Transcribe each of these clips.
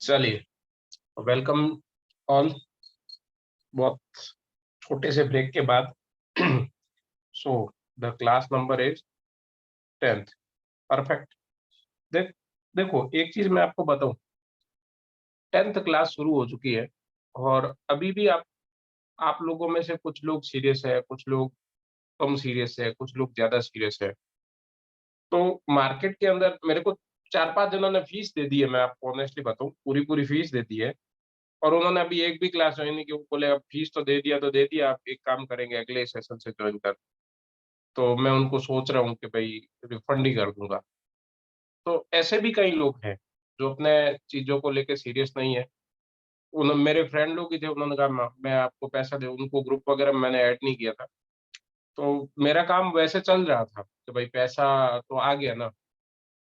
चलिए, welcome all. बहुत छोटे से ब्रेक के बाद so the class number is 10th। Perfect. देख देखो, एक चीज मैं आपको बताऊं। 10th क्लास शुरू हो चुकी है और अभी भी आप लोगों में से कुछ लोग सीरियस है, कुछ लोग कम सीरियस है, कुछ लोग ज्यादा सीरियस है। तो मार्केट के अंदर मेरे को चार पांच जनों ने फीस दे दी है। मैं आपको ऑनेस्टली बताऊं, पूरी पूरी फीस दे दी है। और उन्होंने अभी एक भी क्लास ज्वाइन नहीं की। वो बोले अब फीस तो दे दिया तो दे दिया, आप एक काम करेंगे अगले सेशन से ज्वाइन कर। तो मैं उनको सोच रहा हूँ कि भाई रिफंड ही कर दूंगा। तो ऐसे भी कई लोग हैं जो अपने चीजों को लेके सीरियस नहीं है। उन मेरे फ्रेंड लोग ही थे, उन्होंने कहा मैं आपको पैसा दे, उनको ग्रुप वगैरह में मैंने ऐड नहीं किया था। तो मेरा काम वैसे चल रहा था कि भाई पैसा तो आ गया ना।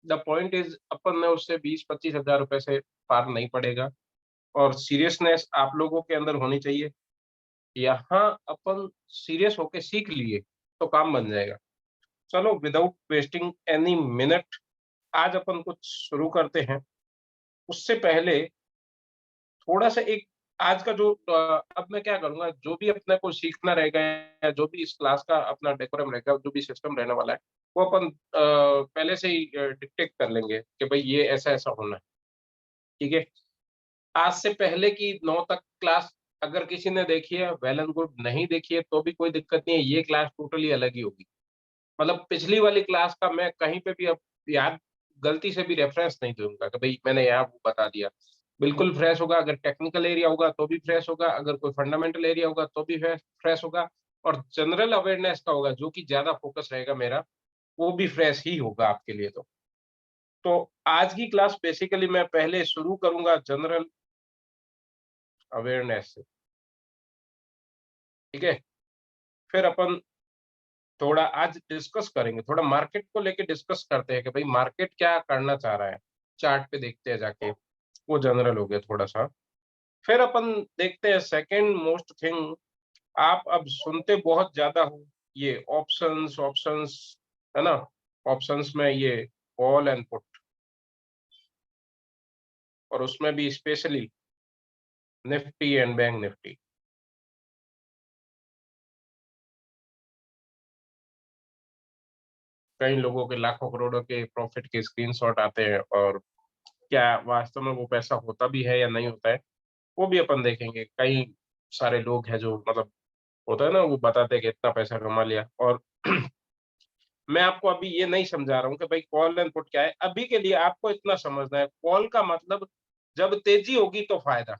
द पॉइंट इज, अपन ने उससे 20-25 हज़ार रुपए से पार नहीं पड़ेगा। और सीरियसनेस आप लोगों के अंदर होनी चाहिए। यहाँ अपन सीरियस होके सीख लिए तो काम बन जाएगा। चलो, विदाउट वेस्टिंग एनी मिनट, आज अपन कुछ शुरू करते हैं। उससे पहले थोड़ा सा एक आज का जो अब मैं क्या करूंगा, जो भी अपने को सीखना रहेगा या जो भी इस क्लास का अपना डेकोरम रहेगा, जो भी सिस्टम रहने वाला है, वो अपन पहले से ही डिक्टेट कर लेंगे कि भाई ये ऐसा ऐसा होना है। ठीक है। आज से पहले की 9 तक क्लास अगर किसी ने देखी है, वेल एंड गुड। नहीं देखी है तो भी कोई दिक्कत नहीं है, ये क्लास टोटली अलग ही होगी। मतलब पिछली वाली क्लास का मैं कहीं पे भी अब याद, गलती से भी रेफरेंस नहीं दूंगा कि भाई मैंने यहाँ वो बता दिया। बिल्कुल फ्रेश होगा। अगर टेक्निकल एरिया होगा तो भी फ्रेश होगा, अगर कोई फंडामेंटल एरिया होगा तो भी फ्रेश होगा। और जनरल अवेयरनेस का होगा, जो कि ज्यादा फोकस रहेगा मेरा, वो भी फ्रेश ही होगा आपके लिए। तो आज की क्लास बेसिकली मैं पहले शुरू करूंगा जनरल अवेयरनेस से। ठीक है। फिर अपन थोड़ा आज डिस्कस करेंगे, थोड़ा मार्केट को लेके डिस्कस करते हैं कि भाई मार्केट क्या करना चाह रहा है। चार्ट पे देखते हैं जाके, वो जनरल हो गया थोड़ा सा। फिर अपन देखते हैं सेकंड मोस्ट थिंग। आप अब सुनते बहुत ज्यादा हो ये ऑप्शंस ऑप्शंस, है ना। ऑप्शंस में ये कॉल एंड पुट, और उसमें भी specially Nifty and bank Nifty. कई लोगों के लाखों करोड़ों के प्रॉफिट के स्क्रीनशॉट आते हैं, और क्या वास्तव में वो पैसा होता भी है या नहीं होता है, वो भी अपन देखेंगे। कई सारे लोग हैं जो मतलब होता है ना, वो बताते हैं कि इतना पैसा कमा लिया। और मैं आपको अभी ये नहीं समझा रहा हूँ कि भाई कॉल एंड पुट क्या है। अभी के लिए आपको इतना समझना है, कॉल का मतलब जब तेजी होगी तो फायदा।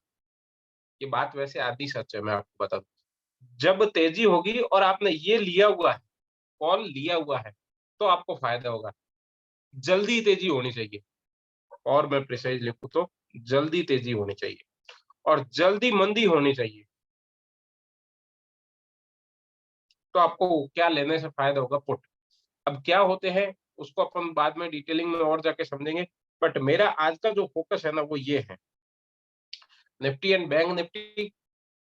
ये बात वैसे आधी सच है, मैं आपको बता दूं। जब तेजी होगी और आपने ये लिया हुआ है, कॉल लिया हुआ है, तो आपको फायदा होगा। जल्दी तेजी होनी चाहिए, और मैं प्रिसाइज लिखूं तो जल्दी तेजी होनी चाहिए, और जल्दी मंदी होनी चाहिए। तो आपको क्या लेने से फायदा होगा? पुट। अब क्या होते हैं उसको अपन बाद में डिटेलिंग में और जाके समझेंगे। बट मेरा आज का जो फोकस है ना, वो ये है, निफ्टी एंड बैंक निफ्टी।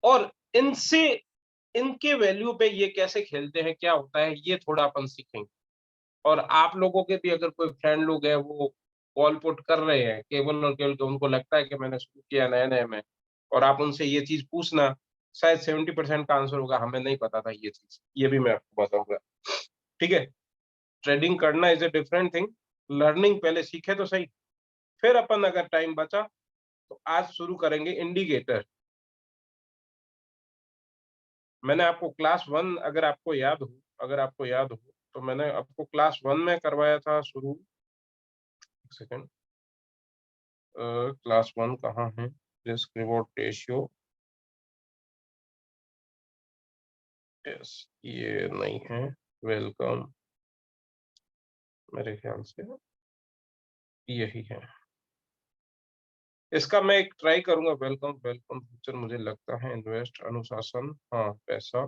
और इनसे, इनके वैल्यू पे ये कैसे खेलते हैं, क्या होता है, ये थोड़ा अपन सीखेंगे। और आप लोगों के भी अगर कोई फ्रेंड लोग हैं वो कॉल पुट कर रहे हैं केवल और केवल, तो उनको लगता है कि मैंने शुरू किया नए नए में, और आप उनसे ये चीज पूछना, शायद 70% का आंसर होगा हमें नहीं पता था ये चीज। ये भी मैं आपको बताऊंगा। ठीक है। ट्रेडिंग करना is a different thing. Learning पहले सीखे तो सही। फिर अपन अगर टाइम बचा तो आज शुरू करेंगे इंडिकेटर। मैंने आपको क्लास वन, अगर आपको याद हो, तो मैंने आपको क्लास वन में करवाया था शुरू। एक सेकेंड, क्लास वन कहाँ है? Risk reward ratio. यस, ये नहीं है। वेलकम, मेरे ख्याल से यही है। इसका मैं एक ट्राई करूंगा। वेलकम वेलकम फ्यूचर, मुझे लगता है इन्वेस्ट अनुशासन, हाँ पैसा।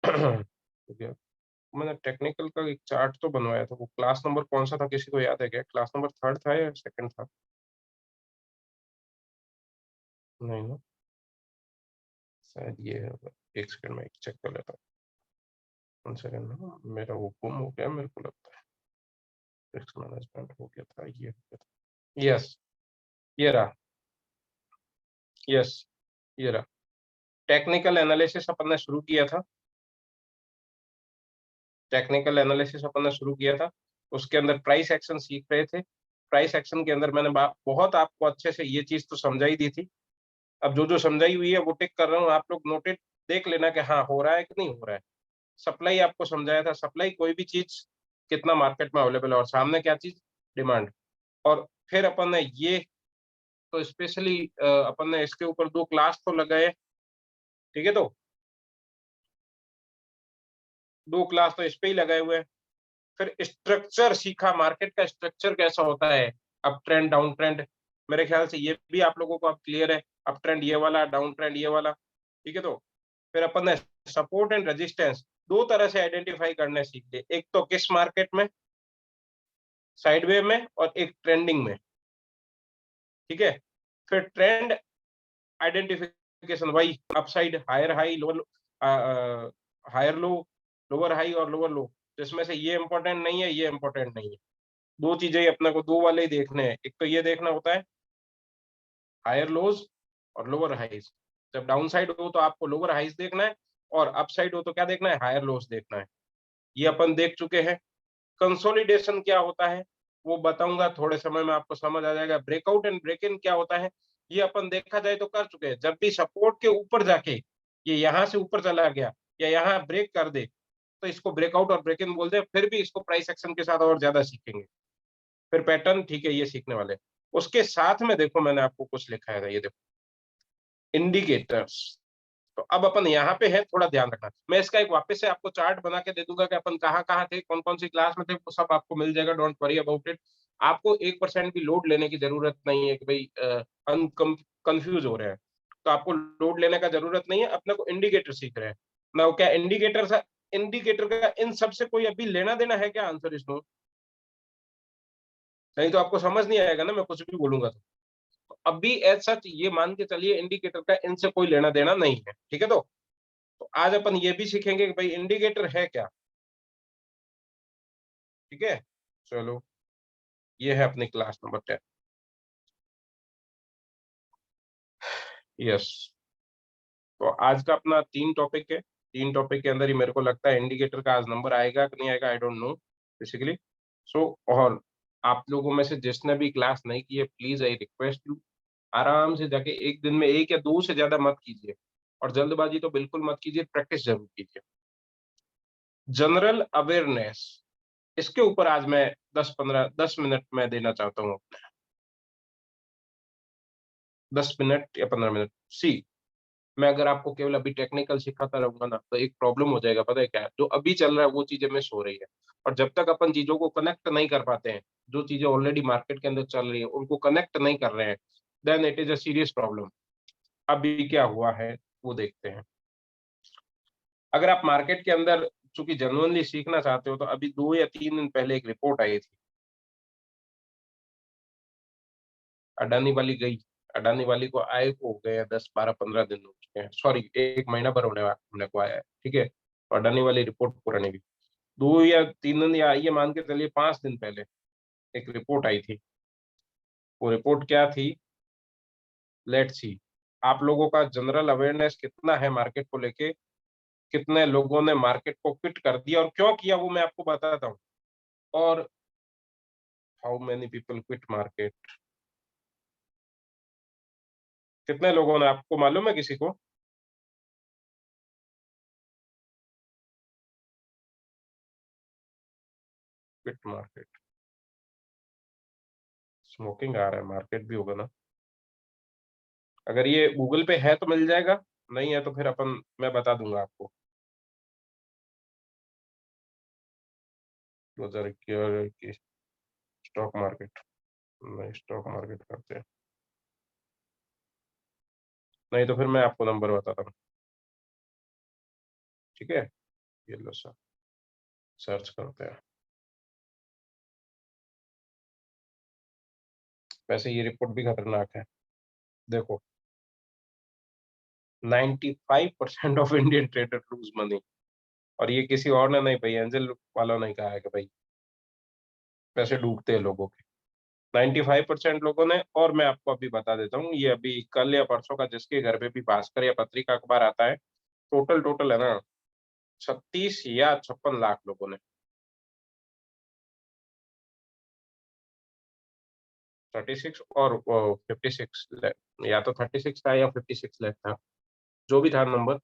ठीक है। मैंने टेक्निकल का एक चार्ट तो बनवाया था। वो क्लास नंबर कौन सा था, किसी को याद है क्या? क्लास नंबर थर्ड था या सेकंड था? नहीं ना, शायद ये है। एक सेकंड में चेक कर लेता हूँ। 1 सेकंड ना, मेरा वो गुम हो गया मेरे को लगता है। रिस्क मैनेजमेंट हो गया था, ये हो गया था। यस, ये रहा, यस ये रहा। टेक्निकल एनालिसिस अपन ने शुरू किया था, टेक्निकल एनालिसिस अपन ने शुरू किया था। उसके अंदर प्राइस एक्शन सीख रहे थे। प्राइस एक्शन के अंदर मैंने बहुत आपको अच्छे से ये चीज तो समझाई दी थी। अब जो जो समझाई हुई है वो टिक कर रहा हूँ, आप लोग नोटेड देख लेना कि हाँ हो रहा है कि नहीं हो रहा है। सप्लाई आपको समझाया था, सप्लाई कोई भी चीज कितना मार्केट में अवेलेबल है और सामने क्या चीज डिमांड। और फिर अपन ने ये तो स्पेशली अपन ने इसके ऊपर 2 क्लास तो लगाए, ठीक है। तो 2 क्लास तो इस पे ही लगाए हुए हैं। फिर स्ट्रक्चर सीखा, मार्केट का स्ट्रक्चर कैसा होता है, अप ट्रेंड डाउन ट्रेंड। मेरे ख्याल से ये भी आप लोगों को अब क्लियर है, अप ट्रेंड ये वाला, डाउन ट्रेंड ये वाला, ठीक है। तो फिर अपन ने सपोर्ट एंड रेजिस्टेंस 2 तरह से आइडेंटिफाई करने सीख लिए, एक तो किस मार्केट में, साइडवे में, और एक ट्रेंडिंग में, ठीक है। फिर ट्रेंड आइडेंटिफिकेशन वही upside, higher high, lower higher low, lower high और लोअर लो, जिसमें से ये इंपॉर्टेंट नहीं है, ये इंपॉर्टेंट नहीं है। 2 चीजें ही अपने को 2 वाले ही देखने हैं, एक तो ये देखना होता है हायर लोज और लोअर हाइज। जब डाउन साइड हो तो आपको लोअर हाइज देखना है, और अप साइड हो तो क्या देखना है, हायर लोज देखना है। ये अपन देख चुके हैं। कंसोलिडेशन क्या होता है वो बताऊंगा थोड़े समय में, आपको समझ आ जाएगा। ब्रेकआउट एंड ब्रेक इन क्या होता है ये अपन देखा जाए तो कर चुके हैं। जब भी सपोर्ट के ऊपर जाके ये यहाँ से ऊपर चला गया या यहाँ ब्रेक कर दे तो इसको ब्रेकआउट और ब्रेक इन बोलते हैं। फिर भी इसको प्राइस एक्शन के साथ और ज्यादा सीखेंगे। फिर पैटर्न, ठीक है, ये सीखने वाले। उसके साथ में देखो मैंने आपको कुछ लिखा है, ये देखो इंडिकेटर्स। तो अब अपन यहाँ पे है, थोड़ा ध्यान रखना। मैं इसका एक वापस से आपको चार्ट बना के दे दूंगा कि अपन कहाँ कहाँ थे, कौन कौन सी क्लास में थे, वो सब आपको मिल जाएगा। Don't worry about it. आपको 1% भी लोड लेने की जरूरत नहीं है कि भाई कंफ्यूज हो रहे हैं। तो आपको लोड लेने का जरूरत नहीं है, अपने को इंडिकेटर सीख रहे हैं ना। क्या इंडिकेटर, इंडिकेटर का इन सबसे कोई अभी लेना देना है क्या, आंसर इसमें? नहीं तो आपको समझ नहीं आएगा ना, मैं कुछ भी बोलूंगा तो। अभी एज सच ये मान के चलिए इंडिकेटर का इनसे कोई लेना देना नहीं है, ठीक है। तो आज अपन ये भी सीखेंगे कि भाई इंडिकेटर है क्या, ठीक है। चलो, ये है अपनी क्लास नंबर 10। यस। तो आज का अपना 3 टॉपिक है। 3 टॉपिक के अंदर ही मेरे को लगता है इंडिकेटर का आज नंबर आएगा कि नहीं आएगा, आई डोंट नो बेसिकली। सो और आप लोगों में से जिसने भी क्लास नहीं की है, प्लीज आई रिक्वेस्ट यू, आराम से जाके एक दिन में 1 या 2 से ज्यादा मत कीजिए। और जल्दबाजी तो बिल्कुल मत कीजिए, प्रैक्टिस जरूर कीजिए। जनरल अवेयरनेस, इसके ऊपर आज मैं 10 मिनट में देना चाहता हूँ। 10 मिनट या 15 मिनट। सी, मैं अगर आपको केवल अभी टेक्निकल सिखाता रहूंगा ना तो एक प्रॉब्लम हो जाएगा, पता है क्या? जो अभी चल रहा है वो चीजें मिस हो रही है। और जब तक अपन चीजों को कनेक्ट नहीं कर पाते हैं, जो चीजें ऑलरेडी मार्केट के अंदर चल रही है उनको कनेक्ट नहीं कर रहे हैं, then it is a serious problem. अभी क्या हुआ है वो देखते हैं। अगर आप मार्केट के अंदर चूंकि जेन्युइनली सीखना चाहते हो तो अभी 2 या 3 दिन पहले एक रिपोर्ट आई थी, अडानी वाली गई। अडानी वाली को आए को हो गए 10, 12, 15 दिन हो चुके हैं, सॉरी 1 महीना भर होने को आया है, ठीक है। तो अडानी वाली रिपोर्ट पुरानी भी 2 या 3 दिन, या ये मान के चलिए 5 दिन पहले एक रिपोर्ट आई थी। वो रिपोर्ट क्या थी, लेट्स सी। आप लोगों का जनरल अवेयरनेस कितना है मार्केट को लेके, कितने लोगों ने मार्केट को क्विट कर दिया और क्यों किया वो मैं आपको बताता हूँ। और how many people quit market, कितने लोगों ने, आपको मालूम है किसी को? क्विट मार्केट, स्मोकिंग आ रहा है, मार्केट भी होगा ना। अगर ये गूगल पे है तो मिल जाएगा, नहीं है तो फिर अपन, मैं बता दूंगा आपको। 2021 स्टॉक मार्केट, नहीं स्टॉक मार्केट करते हैं, नहीं तो फिर मैं आपको नंबर बताता हूँ, ठीक है। ये लो सर, सर्च करते हैं। वैसे ये रिपोर्ट भी खतरनाक है, देखो 95% of Indian trader lose money. और ये किसी और ने नहीं भाई, एंजल वालों ने कहा है कि भाई पैसे डूबते हैं लोगों के। 95% लोगों ने। और मैं आपको अभी बता देता हूँ, ये अभी कल या परसों का जिसके घर पे भी भास्कर या पत्रिका अखबार आता है, टोटल है ना 36 या 56 लाख लोगों ने। 36 और 56, या तो 36 था या 56 लाख था, जो भी था नंबर।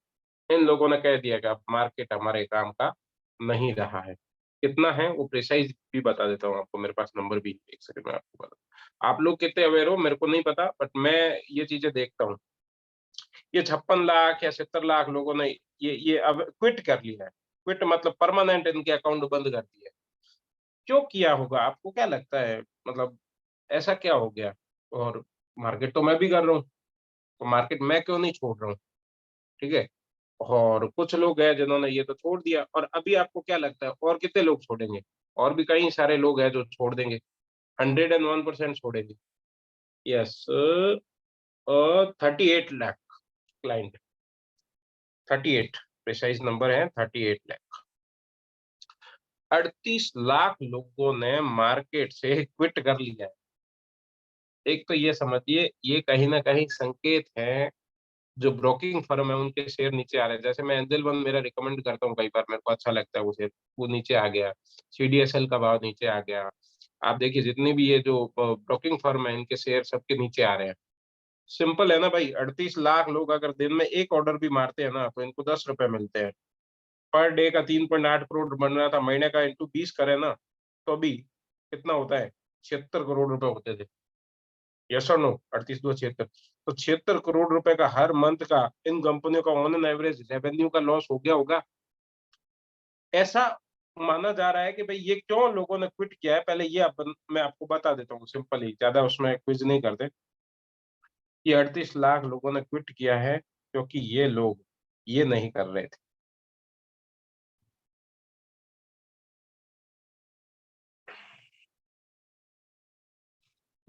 इन लोगों ने कह दिया कि अब मार्केट हमारे काम का नहीं रहा है। कितना है वो प्रिसाइज भी बता देता हूँ आपको, मेरे पास नंबर भी है, एक सेकंड में आपको बता। आप लोग कितने अवेयर हो मेरे को नहीं पता, बट मैं ये चीजें देखता हूँ। ये 56 लाख या 70 लाख लोगों ने ये अब क्विट कर लिया है। क्विट मतलब परमानेंट इनके अकाउंट बंद कर दिए। क्यों किया होगा, आपको क्या लगता है? मतलब ऐसा क्या हो गया? और मार्केट तो मैं भी कर रहा हूँ, तो मार्केट मैं क्यों नहीं छोड़ रहा हूँ? ठीक है। और कुछ लोग हैं जिन्होंने ये तो छोड़ दिया, और अभी आपको क्या लगता है और कितने लोग छोड़ेंगे? और भी कई सारे लोग हैं जो छोड़ देंगे, 101% छोड़ेंगे। Yes, 38 lakh client, 38 precise number है, 38 लाख। 38 लाख लोगों ने मार्केट से क्विट कर लिया है। एक तो ये समझिए, ये कहीं ना कहीं संकेत है, जो ब्रोकिंग फर्म है उनके शेयर नीचे आ रहे हैं। जैसे मैं एंजल वन मेरा रिकमेंड करता हूँ कई बार, मेरे को अच्छा लगता है वो शेयर, वो नीचे आ गया। सीडीएसएल का भाव नीचे आ गया। आप देखिए जितनी भी ये जो ब्रोकिंग फर्म है इनके शेयर सबके नीचे आ रहे हैं। सिंपल है ना भाई, 38 लाख लोग अगर दिन में एक ऑर्डर भी मारते हैं ना तो इनको 10 रुपए मिलते हैं। पर डे का 3.8 करोड़ बन रहा था, महीने का इंटू 20 करे ना तो अभी कितना होता है? 76 करोड़ रुपए होते थे। यस और नो? 38 2 76, तो 76 करोड़ रुपए का हर मंथ का इन कंपनियों का ऑन एन एवरेज रेवेन्यू का लॉस हो गया होगा। ऐसा माना जा रहा है कि भाई ये क्यों लोगों ने क्विट किया है, पहले ये मैं आपको बता देता हूँ सिंपली, ज्यादा उसमें क्विज नहीं करते। ये 38 लाख लोगों ने क्विट किया है क्योंकि ये लोग ये नहीं कर रहे थे।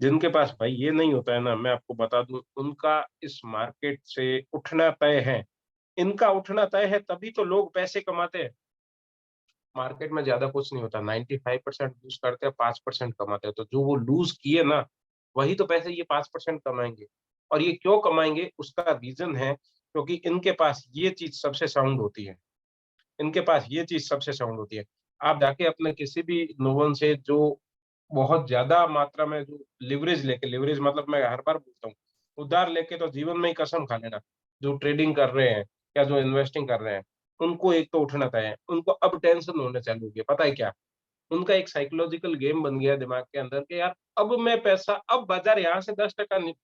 जिनके पास भाई ये नहीं होता है ना, मैं आपको बता दूं, उनका इस मार्केट से उठना तय है। इनका उठना तय है, तभी तो लोग पैसे कमाते हैं। मार्केट में ज्यादा कुछ नहीं होता, 95% लूज करते हैं, 5% कमाते हैं। तो जो वो लूज किए ना, वही तो पैसे ये 5% कमाएंगे। और ये क्यों कमाएंगे उसका रीजन है, क्योंकि इनके पास ये चीज सबसे साउंड होती है। इनके पास ये चीज सबसे साउंड होती है। आप जाके अपने किसी भी नोवन से जो बहुत ज्यादा मात्रा में जो लिवरेज लेके, लिवरेज मतलब मैं हर बार बोलता हूँ, उधार लेके तो जीवन में ही कसम खा लेना, जो ट्रेडिंग कर रहे हैं या जो इन्वेस्टिंग कर रहे हैं, उनको एक तो उठना तय है। उनको अब टेंशन होने चालू हो गई, पता है क्या? उनका एक साइकोलॉजिकल गेम बन गया दिमाग के अंदर कि यार अब मैं पैसा, अब बाजार यहाँ से 10% नहीं,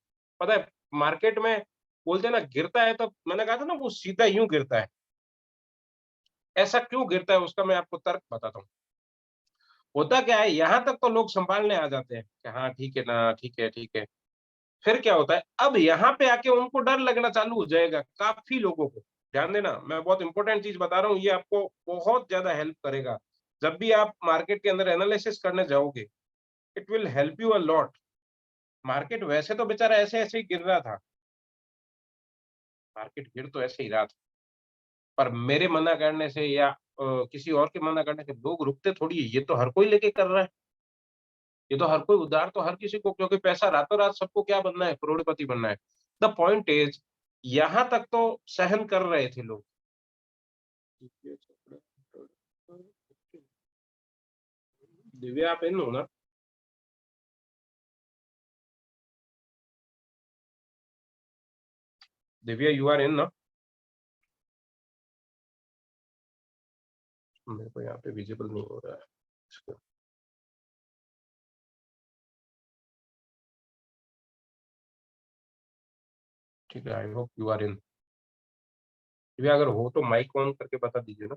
पता है मार्केट में बोलते हैं ना गिरता है, तो मैंने कहा था ना वो सीधा यूं गिरता है। ऐसा क्यों गिरता है उसका मैं आपको तर्क बताता हूँ। होता क्या है, यहाँ तक तो लोग संभालने आ जाते हैं कि हाँ ठीक है ना, ठीक है ठीक है। फिर क्या होता है, अब यहाँ पे आके उनको डर लगना चालू हो जाएगा काफी लोगों को। ध्यान देना, मैं बहुत इंपॉर्टेंट चीज बता रहा हूँ, ये आपको बहुत ज्यादा हेल्प करेगा। जब भी आप मार्केट के अंदर एनालिसिस करने जाओगे, it will help you a lot. Market वैसे तो बेचारा ऐसे ऐसे ही गिर रहा था, मार्केट गिर तो ऐसे ही रहा था, पर मेरे मना करने से या किसी और के मना करने से लोग रुकते थोड़ी है। ये तो हर कोई लेके कर रहा है, ये तो हर कोई उधार तो हर किसी को, क्योंकि पैसा रातों रात सबको क्या बनना है? करोड़पति बनना है। द पॉइंट इज, यहां तक तो सहन कर रहे थे लोग। दिव्या आप इन हो ना? दिव्या यू आर इन ना? मेरे को यहाँ पे विजिबल नहीं हो रहा है। ठीक है, I hope you are in. Divya अगर हो तो माइक ऑन करके बता दीजिए ना।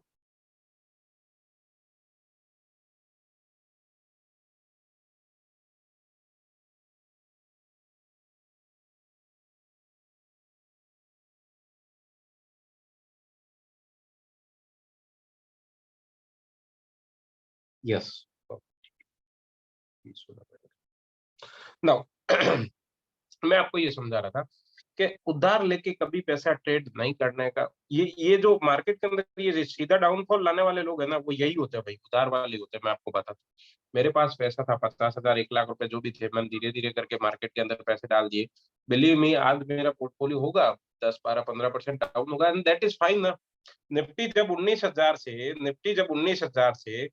यस, नाउ मैं आपको ये समझा रहा था कि उधार लेके कभी पैसा ट्रेड नहीं करने का। ये जो मार्केट के अंदर ये सीधा डाउनफॉल लाने वाले लोग है ना, वो यही होते हैं भाई, उधार वाले होते हैं। मैं आपको बताता हूँ, मेरे पास पैसा था 50,000, 1 लाख रुपए जो भी थे, मैंने धीरे धीरे करके मार्केट के अंदर पैसे डाल दिए। बिलीव मी, आज मेरा पोर्टफोलियो होगा 10, 12, 15% डाउन होगा, एंड दैट इज फाइन ना। निफ्टी जब 19,000 से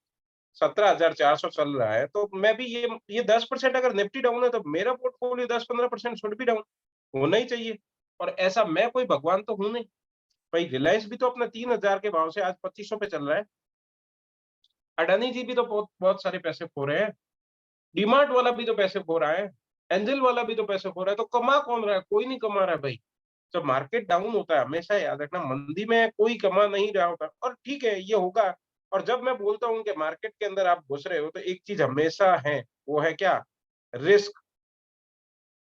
17,400 चल रहा है, तो मैं भी ये 10% अगर निफ्टी डाउन है, तो मेरा पोर्टफोलियो 10, 15% शुड भी डाउन होना ही चाहिए। और ऐसा मैं कोई भगवान तो हूं नहीं भाई। रिलायंस भी तो अपना 3,000 के भाव से आज 2500 पे चल रहा है। अडानी जी भी तो बहुत बहुत सारे पैसे खो रहे हैं। डीमार्ट वाला भी तो पैसे खो रहा है। एंजल वाला भी तो पैसे खो रहा है। तो कमा कौन रहा है? कोई नहीं कमा रहा है भाई। जब मार्केट डाउन होता है, हमेशा याद रखना, मंदी में कोई कमा नहीं रहा होता। और ठीक है, ये होगा। और जब मैं बोलता हूँ कि मार्केट के अंदर आप घुस रहे हो, तो एक चीज हमेशा है, वो है क्या? रिस्क।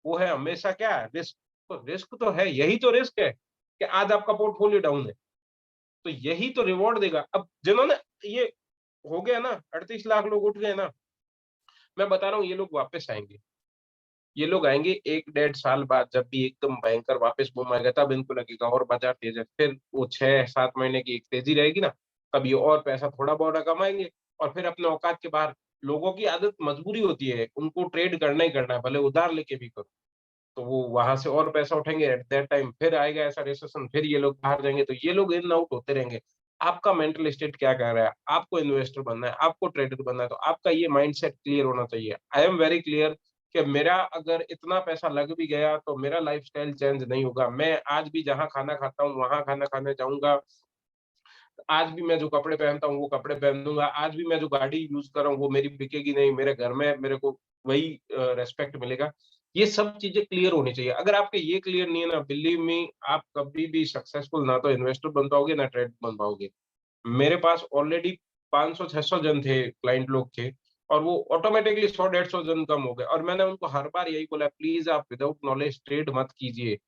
वो है हमेशा क्या? रिस्क। तो रिस्क तो है, यही तो रिस्क है कि आज आपका पोर्टफोलियो डाउन है। तो यही तो रिवॉर्ड देगा। अब जिन्होंने ये हो गया ना, 38 लाख लोग उठ गए ना, मैं बता रहा हूँ, ये लोग वापस आएंगे। ये लोग आएंगे 1, 1.5 साल बाद, जब भी एकदम भयंकर वापस बूम आएगा, तब इनको लगेगा और बाजार तेज है। फिर वो 6, 7 महीने की एक तेजी रहेगी ना, तब ये और पैसा थोड़ा बहुत कमाएंगे, और फिर अपने औकात के बाहर। लोगों की आदत, मजबूरी होती है, उनको ट्रेड करना ही करना है, भले उधार लेके भी करो। तो वो वहां से और पैसा उठेंगे, एट दैट टाइम फिर आएगा ऐसा रिसेशन, फिर ये लोग बाहर जाएंगे, तो ये लोग इन आउट होते रहेंगे। आपका मेंटल स्टेट क्या कह रहा है? आपको इन्वेस्टर बनना है, आपको ट्रेडर बनना है, तो आपका ये माइंडसेट क्लियर होना चाहिए। आई एम वेरी क्लियर कि मेरा अगर इतना पैसा लग भी गया, तो मेरा लाइफस्टाइल चेंज नहीं होगा। मैं आज भी जहां खाना खाता हूँ, वहां खाना खाने जाऊंगा। आज भी मैं जो कपड़े पहनता हूँ, वो कपड़े पहनूंगा। आज भी मैं जो गाड़ी यूज कर रहा हूँ, वो मेरी बिकेगी नहीं। मेरे घर में मेरे को वही रेस्पेक्ट मिलेगा। ये सब चीजें क्लियर होनी चाहिए। अगर आपके ये क्लियर नहीं है ना, बिलीव मी, आप कभी भी सक्सेसफुल ना तो इन्वेस्टर बन पाओगे, ना ट्रेड बन पाओगे। मेरे पास ऑलरेडी 500, 600 जन थे, क्लाइंट लोग थे, और वो ऑटोमेटिकली 100, 150 जन कम हो गए। और मैंने उनको हर बार यही बोला, प्लीज आप विदाउट नॉलेज ट्रेड मत कीजिए।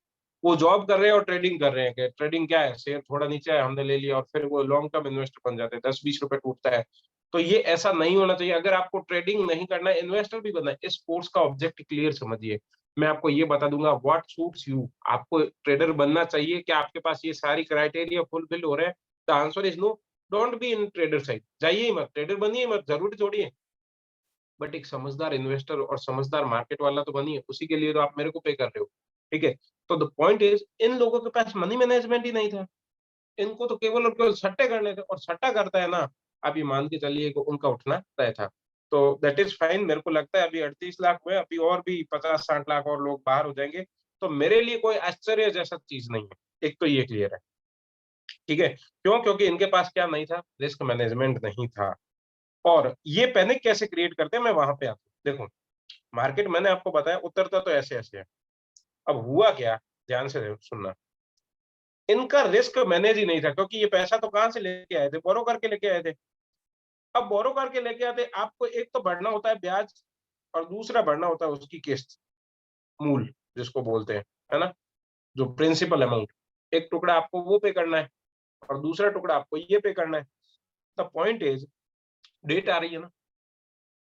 वो जॉब कर रहे हैं और ट्रेडिंग कर रहे हैं, कि ट्रेडिंग क्या है, शेयर थोड़ा नीचे है, हमने ले लिया, और फिर वो लॉन्ग टर्म इन्वेस्टर बन जाते हैं, 10, 20 रुपए टूटता है। तो ये ऐसा नहीं होना चाहिए। अगर आपको ट्रेडिंग नहीं करना है, इन्वेस्टर भी बनना है, इस कोर्स का ऑब्जेक्ट क्लियर समझिए। मैं आपको ये बता दूंगा, व्हाट सूट्स यू। आपको ट्रेडर बनना चाहिए, क्या आपके पास ये सारी क्राइटेरिया फुलफिल हो रहे हैं? The answer is no. Don't be in trader side, जाइए ही मत, ट्रेडर बनिए मत, जरूरी थोड़ी है। बट एक समझदार इन्वेस्टर और समझदार मार्केट वाला तो बनिए, उसी के लिए तो आप मेरे को पे कर रहे हो। ठीक है? तो द पॉइंट इज, इन लोगों के पास मनी मैनेजमेंट ही नहीं था। इनको तो केवल और केवल सट्टे करने थे, और सट्टा करता है ना, आप ये मान के चलिए कि उनका उठना तय था। तो दैट इज फाइन। मेरे को लगता है अभी 38 लाख हुए, अभी और भी 50, 60 लाख और लोग बाहर हो जाएंगे। तो मेरे लिए कोई आश्चर्य जैसा चीज नहीं है। एक तो ये क्लियर है। ठीक है? क्यों? क्योंकि इनके पास क्या नहीं था? रिस्क मैनेजमेंट नहीं था। और ये पैनिक कैसे क्रिएट करते हैं, मैं वहां पे आता हूँ। देखो, मार्केट मैंने आपको बताया उतरता तो ऐसे ऐसे है। अब हुआ क्या? ध्यान से सुनना। इनका रिस्क मैनेज ही नहीं था, क्योंकि ये पैसा तो कहां से लेके आए थे? बोरो करके लेके आए थे। अब बोरो करके लेके आते, आपको एक तो भरना होता है ब्याज, और दूसरा भरना होता है उसकी किस्त, मूल जिसको बोलते हैं, है ना, जो प्रिंसिपल अमाउंट। एक टुकड़ा आपको वो पे करना है, और दूसरा टुकड़ा आपको ये पे करना है। द पॉइंट इज, डेट आ रही है ना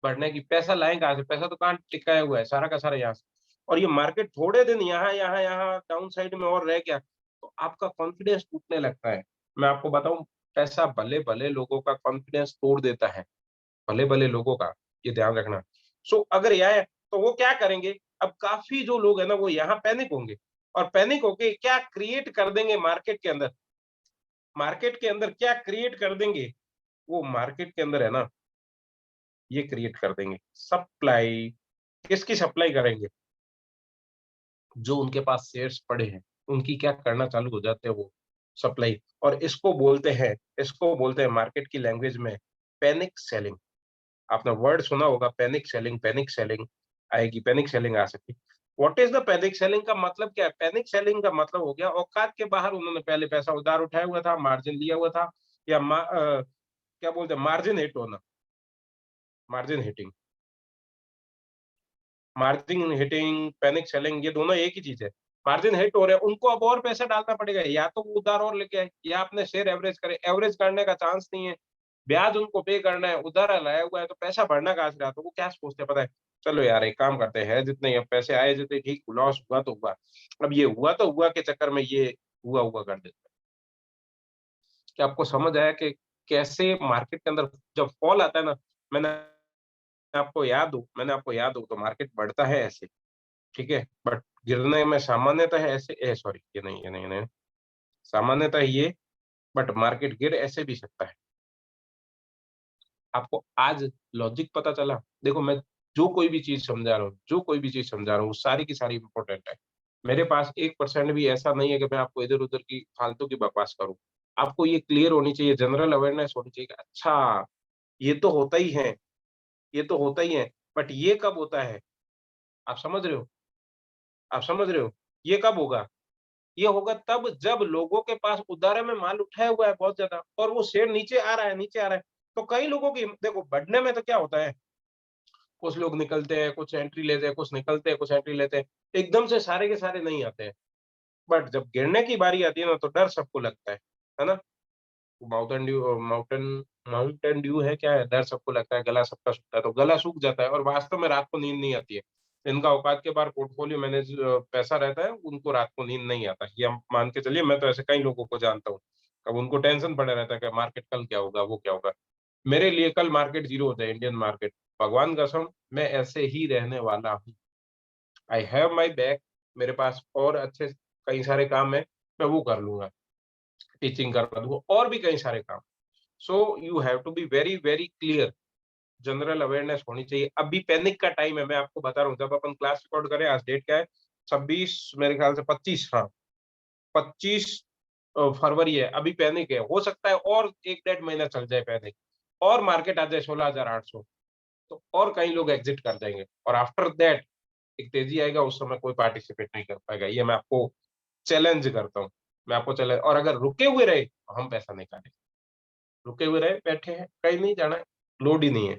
भरने की, पैसा लाएं कहां से? पैसा तो कहां टिकाया हुआ है, सारा का सारा यहाँ से। और ये मार्केट थोड़े दिन यहाँ यहाँ यहाँ डाउन साइड में और रह गया, तो आपका कॉन्फिडेंस टूटने लगता है। मैं आपको बताऊं, पैसा भले भले लोगों का कॉन्फिडेंस तोड़ देता है, भले भले लोगों का, ये ध्यान रखना। सो अगर यह है, तो वो क्या करेंगे? अब काफी जो लोग है ना, वो यहाँ पैनिक होंगे, और पैनिक होके क्या क्रिएट कर देंगे मार्केट के अंदर? मार्केट के अंदर क्या क्रिएट कर देंगे? वो मार्केट के अंदर है ना, ये क्रिएट कर देंगे सप्लाई। किसकी सप्लाई करेंगे? जो उनके पास शेयर्स पड़े हैं, उनकी क्या करना चालू हो जाते हैं वो सप्लाई। और इसको बोलते हैं मार्केट की लैंग्वेज में पैनिक सेलिंग। आपने वर्ड सुना होगा, पैनिक सेलिंग, पैनिक सेलिंग आएगी, पैनिक सेलिंग आ सकती। What is the panic selling का मतलब क्या है? पैनिक सेलिंग का मतलब हो गया, औकात के बाहर उन्होंने पहले पैसा उधार उठाया हुआ था, मार्जिन लिया हुआ था, या क्या बोलते हैं, मार्जिन हिट होना, margin hitting. Margin hitting, panic selling, ये दोनों एक ही चीज है। मार्जिन हिट हो रहे हैं, उनको अब और पैसा डालना पड़ेगा, या तो वो उधार और लेके आए, या अपने शेयर एवरेज करे। एवरेज करने का चांस नहीं है, ब्याज उनको पे करना है, उधार लाया हुआ है, तो पैसा भरना कहां से रहा? तो वो क्या सोचते हैं पता है? चलो यार एक काम करते हैं, जितने अब पैसे आए जितने ठीक, लॉस हुआ तो हुआ। अब ये हुआ तो हुआ के चक्कर में ये हुआ हुआ कर देते हैं। क्या आपको समझ आया कि कैसे मार्केट के अंदर जब फॉल आता है ना, मैंने मैंने आपको याद हो तो मार्केट बढ़ता है ऐसे, ठीक है? बट गिरने में सामान्यतः ऐसे सॉरी ये नहीं, सामान्यतः ये, बट मार्केट गिर ऐसे भी सकता है। आपको आज लॉजिक पता चला? देखो मैं जो कोई भी चीज़ समझा रहा हूँ, सारी की सारी इम्पोर्टेंट है। मेरे पास 1% भी ऐसा नहीं है कि मैं आपको इधर-उधर की फालतू की बकवास करूँ। आपको ये क्लियर होनी चाहिए, जनरल अवेयरनेस होनी चाहिए कि अच्छा, ये तो होता ही है, ये तो होता ही है, बट ये कब होता है? आप समझ रहे हो? आप समझ रहे हो? ये कब होगा? ये होगा तब जब लोगों के पास उधारे में माल उठाया हुआ है बहुत ज़्यादा और वो शेयर नीचे आ रहा है, नीचे आ रहा है। तो कई लोगों की देखो बढ़ने में तो क्या होता है, कुछ लोग निकलते हैं, कुछ एंट्री लेते हैं, कुछ निकलते हैं, कुछ एंट्री लेते हैं। एकदम से सारे के सारे नहीं आते हैं। बट जब गिरने की बारी आती है ना, तो डर सबको लगता है ना? माउंटेन माउंटेन ड्यू है क्या है? डर सबको लगता है, गला सबका सूखता है, तो गला सूख जाता है और वास्तव में रात को नींद नहीं आती है। जिनका औकात के बाहर पोर्टफोलियो पैसा रहता है, उनको रात को नींद नहीं आता। ये आप मान के चलिए, मैं तो ऐसे कई लोगों को जानता हूँ। अब उनको टेंशन पड़ा रहता है कि मार्केट कल क्या होगा, वो क्या होगा। मेरे लिए कल मार्केट ज़ीरो हो जाए, इंडियन मार्केट, भगवान कसम मैं ऐसे ही रहने वाला हूँ। आई हैव माय बैक, मेरे पास और अच्छे कई सारे काम हैं, मैं वो कर लूँगा। टीचिंग करवा दूँगा और भी कई सारे काम। So you have to be very, very clear, general awareness होनी चाहिए। अभी पैनिक का टाइम है, मैं आपको बता रहा हूँ, जब अपन क्लास रिकॉर्ड करें, आज डेट क्या है? 26, मेरे ख्याल से 25, हाँ, 25 फरवरी है, अभी पैनिक है। हो सकता है और 1 डेढ़ महीना चल जाए पैनिक और मार्केट आ जाए 16,800, तो और कई लोग एग्ज़िट कर जाएँगे और आफ्टर दैट एक तेज़ी आएगा, उस समय कोई पार्टिसिपेट नहीं कर पाएगा। ये मैं आपको चैलेंज करता हूँ। मैं आपको चैलेंज, और अगर रुके हुए रहे, तो हम पैसा निकालेंगे। रुके हुए रहे, बैठे हैं, कहीं नहीं जाना है, लोड ही नहीं है।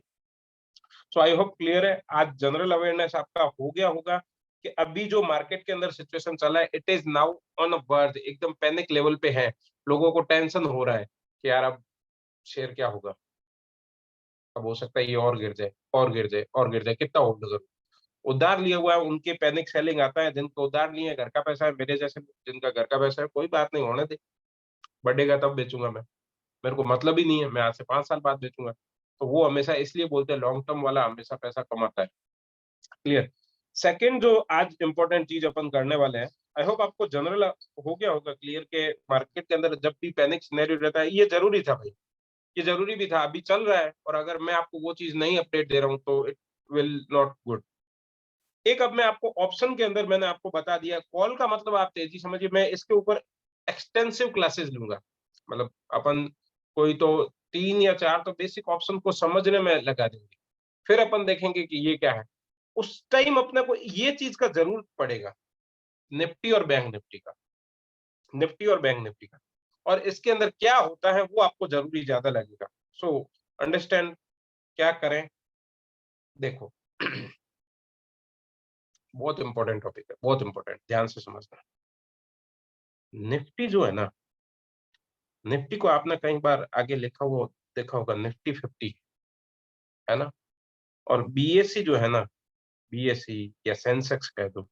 सो आई होप क्लियर है। आज जनरल अवेयरनेस आपका हो गया होगा कि अभी जो मार्केट के अंदर सिचुएशन चला है, it is now on a verge, एकदम पैनिक लेवल पे है। लोगों को टेंशन हो रहा है कि यार अब शेयर क्या होगा, अब हो सकता है ये और गिर जाए, और गिर जाए, और गिर जाए, कितना होल्ड करूं। उधार लिया हुआ है, उनके पैनिक सेलिंग आता है। जिनको उधार लिए हैं, घर का पैसा है, मेरे जैसे जिनका घर का पैसा है, कोई बात नहीं, होने दे, बढ़ेगा तब बेचूंगा मैं, मेरे को मतलब ही नहीं है, मैं आज से 5 साल बाद बेचूंगा। तो वो हमेशा इसलिए बोलते हैं, लॉन्ग टर्म वाला हमेशा पैसा कमाता है। क्लियर। सेकंड जो आज इंपॉर्टेंट चीज अपन करने वाले हैं, आई होप आपको जनरल हो गया होगा क्लियर के मार्केट के अंदर जब भी पैनिक सिनेरियो रहता है, ये जरूरी था भाई, ये जरूरी भी था, अभी चल रहा है, और अगर मैं आपको वो चीज नहीं अपडेट दे रहा हूँ तो इट विल नॉट गुड। एक अब मैं आपको ऑप्शन के अंदर मैंने आपको बता दिया, कॉल का मतलब आप तेजी समझिए, मैं इसके ऊपर एक्सटेंसिव क्लासेस लूंगा। मतलब अपन कोई तो 3 या 4 तो बेसिक ऑप्शन को समझने में लगा देंगे, फिर अपन देखेंगे कि ये क्या है। उस टाइम अपने को ये चीज का जरूर पड़ेगा, निफ्टी और बैंक निफ्टी का, निफ्टी और बैंक निफ्टी का, और इसके अंदर क्या होता है वो आपको जरूरी ज्यादा लगेगा। सो अंडरस्टैंड, क्या करें, देखो बहुत इंपॉर्टेंट टॉपिक है, बहुत इंपॉर्टेंट, ध्यान से समझना। निफ्टी जो है ना, निफ्टी को आपने कई बार आगे लिखा हुआ देखा होगा, निफ्टी 50, है ना? और बीएससी जो है ना, बीएससी या सेंसेक्स कह दो,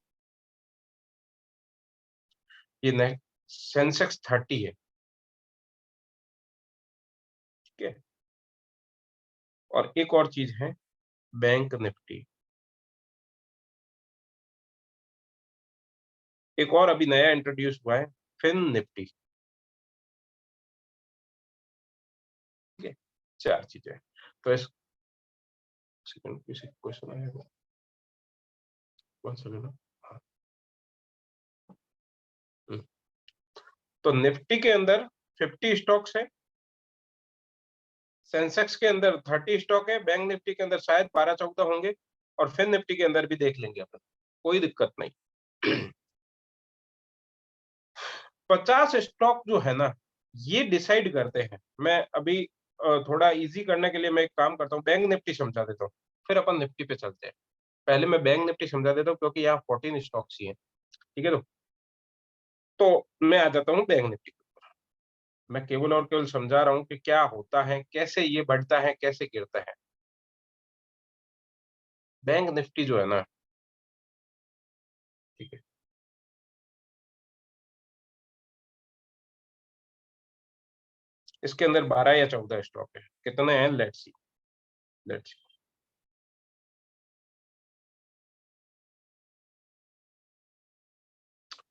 ये सेंसेक्स 30 है, ठीक है? और एक और चीज है, बैंक निफ्टी। एक और अभी नया इंट्रोड्यूस हुआ है, फिन निफ्टी, ठीक है? 4 चीजें। तो इस सेकंड किसी क्वेश्चन आएगा, 1 सेकंड। हाँ, हम्म। तो निफ्टी के अंदर 50 स्टॉक्स है, सेंसेक्स के अंदर 30 स्टॉक है, बैंक निफ्टी के अंदर शायद 12-14 होंगे, और फिन निफ्टी के अंदर भी देख लेंगे अपन, कोई दिक्कत नहीं। 50 स्टॉक जो है ना, ये डिसाइड करते हैं। मैं अभी थोड़ा इजी करने के लिए मैं एक काम करता हूँ, बैंक निफ्टी समझा देता हूँ, फिर अपन निफ्टी पे चलते हैं। पहले मैं बैंक निफ्टी समझा देता हूँ, क्योंकि यहाँ 14 स्टॉक्स ही हैं, ठीक है? तो मैं आ जाता हूँ बैंक निफ्टी पे। मैं केवल और केवल समझा रहा हूँ कि क्या होता है, कैसे ये बढ़ता है, कैसे गिरता है। बैंक निफ्टी जो है ना, ठीक है, इसके अंदर 12 या 14 स्टॉक है, कितने हैं? Let's see, let's see.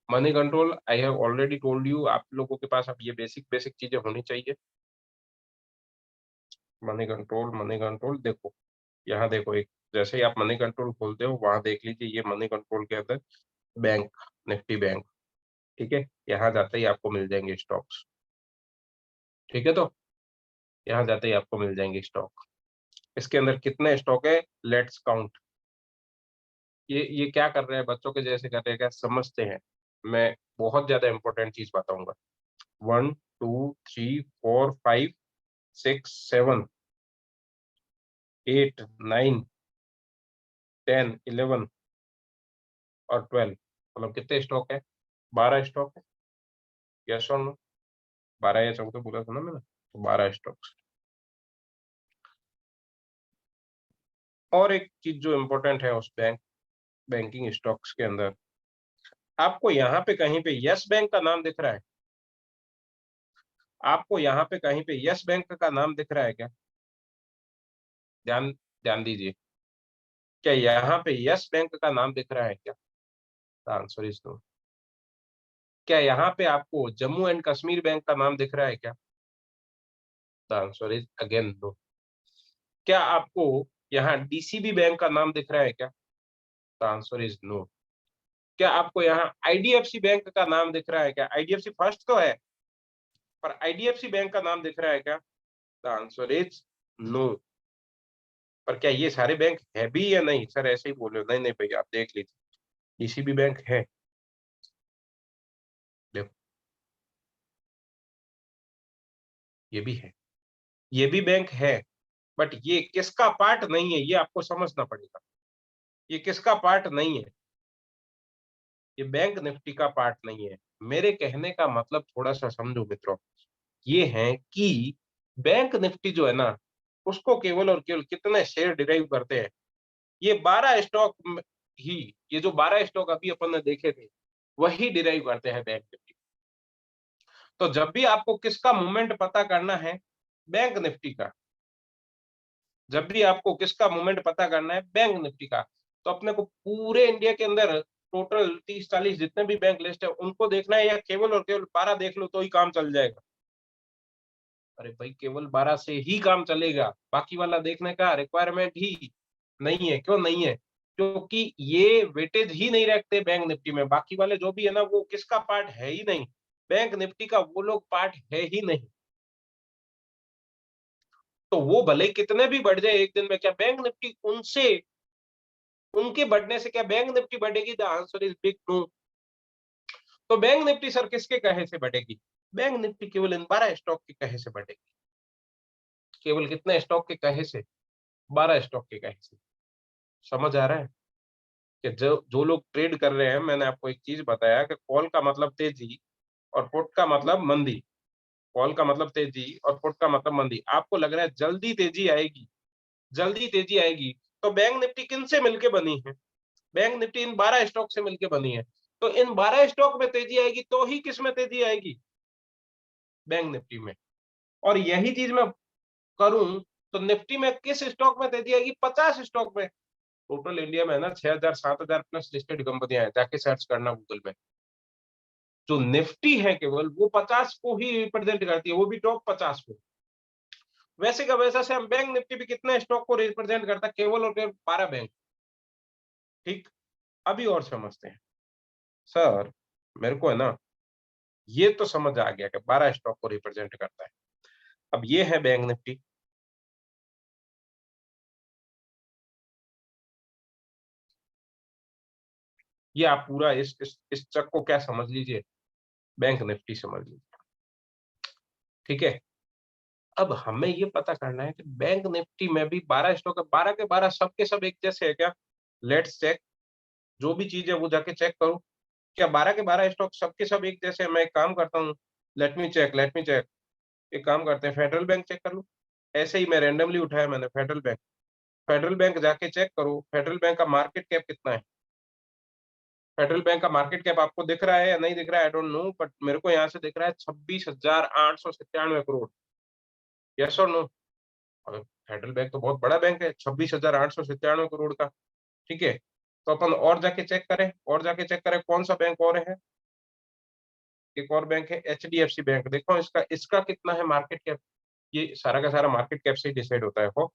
Money control, I have already told you, आप लोगों के पास अब ये बेसिक बेसिक चीजें होनी चाहिए। मनी कंट्रोल, मनी कंट्रोल, देखो यहाँ देखो, एक जैसे ही आप मनी कंट्रोल खोलते हो वहां देख लीजिए, ये मनी कंट्रोल के अंदर बैंक, निफ्टी बैंक, ठीक है, यहाँ जाते ही आपको मिल जाएंगे स्टॉक्स, ठीक है, तो यहाँ जाते ही आपको मिल जाएंगे स्टॉक। इसके अंदर कितने स्टॉक है? Let's count. ये क्या कर रहे हैं? बच्चों के जैसे कर रहे हैं क्या? समझते हैं। मैं बहुत ज्यादा इंपॉर्टेंट चीज बताऊंगा। 1 2 3 4 5 6 7 8 9 10 11 और 12, मतलब कितने स्टॉक है? 12 स्टॉक है। यस और नो? 12 या 14 बोला था ना मैंने, तो 12 स्टॉक्स। और एक चीज जो इम्पोर्टेंट है उस बैंकिंग स्टॉक्स के अंदर, आपको यहाँ पे कहीं पे यस बैंक का नाम दिख रहा है? आपको यहाँ पे कहीं पे यस बैंक का नाम दिख रहा है क्या? ध्यान ध्यान दीजिए, क्या यहाँ पे यस बैंक का नाम दिख रहा है क्या? The answer is no. क्या यहाँ पे आपको जम्मू एंड कश्मीर बैंक का नाम दिख रहा है क्या? The answer is again no. क्या आपको यहाँ डीसीबी बैंक का नाम दिख रहा है क्या? The answer is no. क्या आपको यहाँ आईडीएफसी बैंक का नाम दिख रहा है क्या? आईडीएफसी फर्स्ट तो है, पर आईडीएफसी बैंक का नाम दिख रहा है क्या? The answer is no. पर क्या ये सारे बैंक है भी या नहीं? सर ऐसे ही बोल रहे हो? नहीं नहीं भैया, आप देख लीजिए, डीसीबी बैंक है, देखो ये भी है, ये भी बैंक है, बट ये किसका पार्ट नहीं है, ये आपको समझना पड़ेगा। ये किसका पार्ट नहीं है? ये बैंक निफ्टी का पार्ट नहीं है। मेरे कहने का मतलब थोड़ा सा समझो मित्रों, ये है कि बैंक निफ्टी जो है ना, उसको केवल और केवल कितने शेयर डिराइव करते हैं? ये 12 स्टॉक ही, ये जो 12 स्टॉक अभी अपन ने देखे थे, वही डिराइव करते हैं बैंक निफ्टी। तो जब भी आपको किसका मूवमेंट पता करना है? बैंक निफ्टी का। जब भी आपको किसका मूवमेंट पता करना है? बैंक निफ्टी का। तो अपने को पूरे इंडिया के अंदर टोटल 30-40 जितने भी बैंक लिस्ट है उनको देखना है, या केवल और केवल 12 देख लो तो ही काम चल जाएगा? अरे भाई, केवल 12 से ही काम चलेगा, बाकी वाला देखने का रिक्वायरमेंट ही नहीं है। क्यों नहीं है? क्योंकि ये वेटेज ही नहीं रखते बैंक निफ्टी में, बाकी वाले जो भी है ना वो किसका पार्ट है ही नहीं, बैंक निफ्टी का वो लोग पार्ट है ही नहीं। तो वो भले ही कितने भी बढ़ जाए एक दिन में, क्या बैंक निफ्टी उनसे, उनके बढ़ने से क्या बैंक निफ्टी बढ़ेगी? The answer is big no. तो बैंक निफ्टी सर किसके कहे से बढ़ेगी? बैंक निफ्टी केवल इन 12 स्टॉक के कहे से बढ़ेगी। केवल कितने स्टॉक के कहे से? 12 स्टॉक के कहे से। समझ आ रहा है कि जो जो लोग ट्रेड कर रहे हैं, मैंने आपको एक चीज बताया कि कॉल का मतलब तेजी और पुट का मतलब मंदी। कॉल का मतलब तेजी और पुट का मतलब मंदी। आपको लग रहा है जल्दी तेजी आएगी, जल्दी तेजी आएगी, तो बैंक निफ्टी किन से मिलके बनी है? बैंक निफ्टी इन 12 स्टॉक से मिलकर बनी है। तो इन 12 स्टॉक में तेजी आएगी तो ही किस में तेजी आएगी? बैंक निफ्टी में। और यही चीज मैं करूं तो निफ्टी में किस स्टॉक में तेजी आएगी? 50 स्टॉक में। टोटल इंडिया में है ना 6,000 7,000 प्लस लिस्टेड कंपनियां हैं, जाके सर्च करना गूगल में। जो निफ्टी है केवल वो 50 को ही रिप्रेजेंट करती है, वो भी टॉप 50 को। वैसे का वैसा से हम बैंक निफ्टी भी कितने स्टॉक को रिप्रेजेंट करता है? केवल और केवल 12 बैंक। ठीक, अभी और समझते हैं। सर मेरे को है ना, ये तो समझ आ गया कि 12 स्टॉक को रिप्रेजेंट करता है। अब ये है बैंक निफ्टी, ये आप पूरा इस चक को क्या समझ लीजिए? बैंक निफ्टी समझ लीजिए, ठीक है। अब हमें ये पता करना है कि बैंक निफ्टी में भी 12 स्टॉक है, 12 के 12 सब के सब एक जैसे है क्या? Let's check. जो भी चीज है वो जाके चेक करो, क्या 12 के 12 स्टॉक सबके सब एक जैसे है? मैं एक काम करता हूँ, let me check, let me check. एक काम करते हैं, फेडरल बैंक चेक कर लो। ऐसे ही मैं रैंडमली उठाया मैंने फेडरल बैंक। फेडरल बैंक जाके चेक करो, फेडरल बैंक का मार्केट कैप कितना है। फेडरल बैंक का मार्केट कैप आपको दिख रहा है या नहीं दिख रहा है, आई डोंट नो, बट मेरे को यहाँ से दिख रहा है 26,897 करोड़। यस और नो? अब फेडरल बैंक तो बहुत बड़ा बैंक है, 26,897 करोड़ का। ठीक है, तो अपन और जाके चेक करें, और जाके चेक करें कौन सा बैंक और है। एक और बैंक है HDFC बैंक, देखो इसका इसका कितना है मार्केट कैप। ये सारा का सारा मार्केट कैप से ही डिसाइड होता है वो।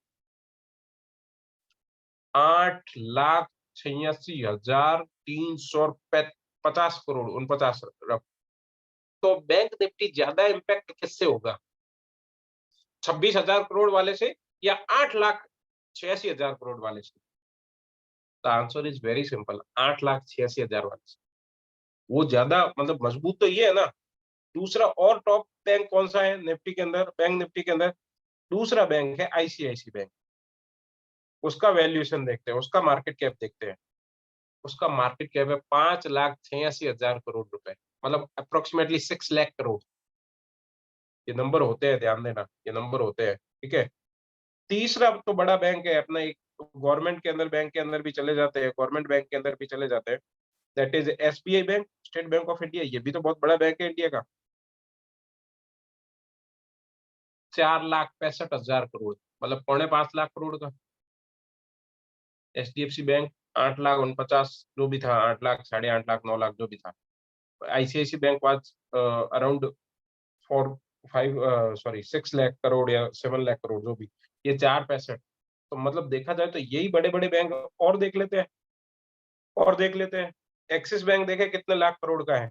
8,86,350 करोड़, 49 तो बैंक निफ्टी ज्यादा इम्पैक्ट किससे होगा, 26,000 करोड़ वाले से या 8,86,000 करोड़ वाले से? The answer is very simple, 8,86,000 वाले से। वो ज्यादा मतलब मजबूत तो ये है ना। दूसरा और टॉप बैंक कौन सा है निफ्टी के अंदर, बैंक निफ्टी के अंदर? दूसरा बैंक है ICICI बैंक। उसका वैल्यूएशन देखते हैं, उसका मार्केट कैप देखते हैं। उसका मार्केट कैप है 5,86,000 करोड़ रुपए, मतलब अप्रोक्सीमेटली 6 लाख करोड़। ये नंबर होते हैं, ध्यान देना, ये नंबर होते हैं। ठीक है, तीसरा तो बड़ा बैंक है अपना, एक गवर्नमेंट के अंदर, बैंक के अंदर भी चले जाते हैं, गवर्नमेंट बैंक के अंदर भी चले जाते हैं, that is SBI bank, state bank of India. ये भी तो बहुत बड़ा बैंक है इंडिया का। 4,65,000 करोड़, मतलब 4.5 लाख करोड़ का। HDFC बैंक 8,49,000 जो भी था, 8 लाख, 8.5 लाख, 9 लाख जो भी था। ICICI bank was around 6 lakh crore या 7 लाख करोड़ जो भी। ये 4,65, तो मतलब देखा जाए तो यही बड़े बड़े बैंक। और देख लेते हैं, और देख लेते हैं। एक्सिस बैंक देखे कितने लाख करोड़ का है,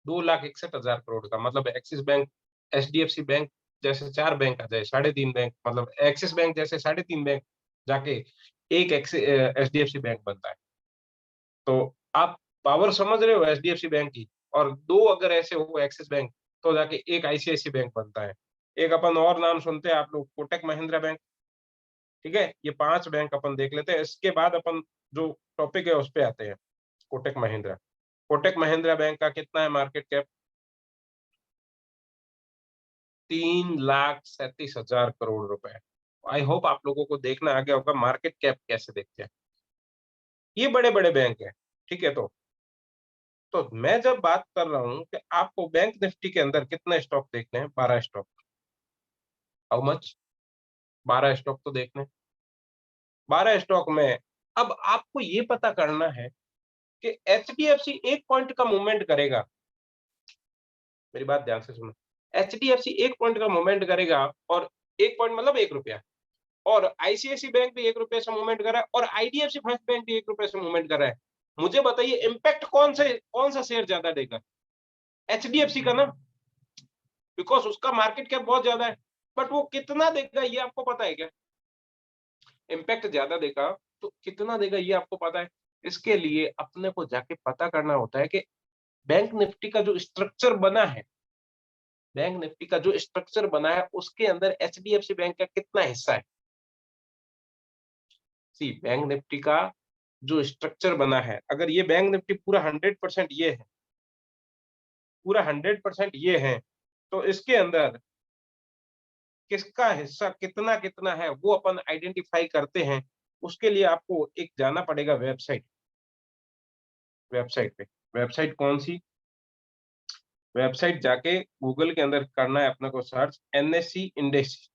2,61,000 करोड़ का। मतलब एक्सिस बैंक, HDFC बैंक जैसे 4 बैंक आ जाए, 3.5 बैंक, मतलब एक्सिस बैंक जैसे 3.5 बैंक जाके एक HDFC बैंक बनता है। तो आप पावर समझ रहे हो HDFC बैंक की। और दो अगर ऐसे हो एक्सिस बैंक, तो जाके एक ICICI बैंक बनता है। एक अपन और नाम सुनते हैं आप लोग, कोटक महिंद्रा बैंक। ठीक है, ये 5 बैंक अपन देख लेते हैं, इसके बाद अपन जो टॉपिक है उस पे आते हैं। कोटक महिंद्रा, कोटक महिंद्रा बैंक का कितना है मार्केट कैप? 3,37,000 करोड़ रुपए। आई होप आप लोगों को देखना आ गया होगा मार्केट कैप कैसे देखते हैं। ये बड़े बड़े बैंक है। ठीक है, तो मैं जब बात कर रहा हूं कि आपको बैंक निफ्टी के अंदर कितने स्टॉक देखने हैं, 12 स्टॉक। How much? 12 स्टॉक तो देखने, 12 स्टॉक में अब आपको ये पता करना है कि HDFC 1 पॉइंट का मूवमेंट करेगा। मेरी बात ध्यान से सुनो, HDFC 1 पॉइंट का मूवमेंट करेगा, और 1 पॉइंट मतलब 1 रुपया, और ICICI बैंक भी 1 रुपये से मूवमेंट कर रहा है, और IDFC फर्स्ट बैंक भी 1 रुपये से मूवमेंट कर रहा है। मुझे बताइए इम्पैक्ट कौन सा शेयर ज्यादा देगा? HDFC का ना, बिकॉज उसका मार्केट कैप बहुत ज्यादा है। बट वो कितना देगा ये आपको पता है क्या? इम्पैक्ट ज्यादा देगा तो कितना देगा ये आपको पता है? इसके लिए अपने को जाके पता करना होता है कि बैंक निफ्टी का जो स्ट्रक्चर बना है, बैंक निफ्टी का जो स्ट्रक्चर बना है उसके अंदर HDFC बैंक का कितना हिस्सा है। सी, बैंक निफ्टी का जो स्ट्रक्चर बना है, अगर ये बैंक निफ्टी पूरा 100% ये है, पूरा 100% ये है, तो इसके अंदर किसका हिस्सा कितना कितना है वो अपन आइडेंटिफाई करते हैं। उसके लिए आपको एक जाना पड़ेगा वेबसाइट, वेबसाइट पे। वेबसाइट कौन सी? वेबसाइट जाके गूगल के अंदर करना है अपने को search, NSE index,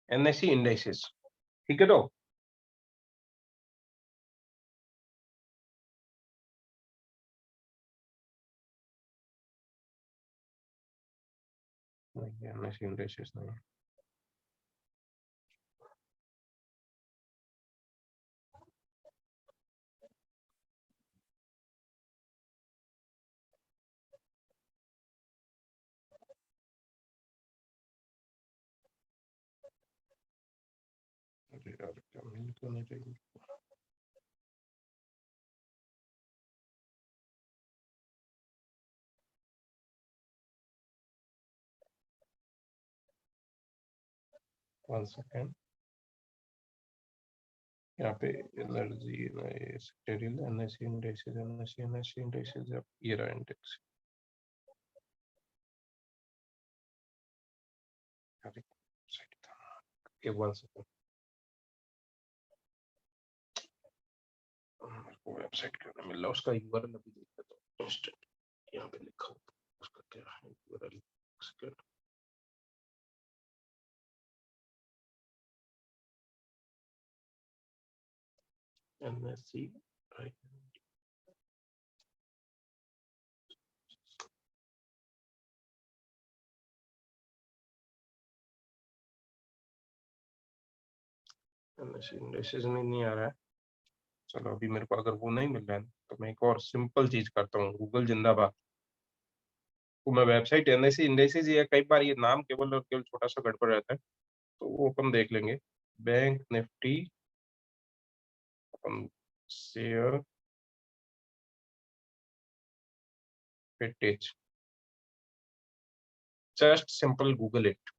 NSE indexes. ठीक है, तो नहीं, NSE इंडेक्सेस नहीं। 1 सेकेंड, यहाँ पे energy sectoral NSE indexes, NSE indexes, ये रहा इंडेक्स। 1 सेकंड, वेबसाइट क्यों नहीं मिल रहा, उसका यूआरएल अभी देख लेता हूँ। इंस्टेंट यहाँ पे लिखा हुआ उसका क्या है यूआरएल, एमएससी इंडेक्सेस में नहीं आ रहा है। चलो अभी मेरे को अगर वो नहीं मिल रहा है तो मैं एक और सिंपल चीज करता हूँ, गूगल जिंदाबाद। तो मैं वेबसाइट एनएससी इंडेक्सेस या कई बार ये नाम केवल और केवल छोटा सा गड़बड़ रहता है, तो वो अपन देख लेंगे। Bank Nifty upon share weightage, just simple Google it,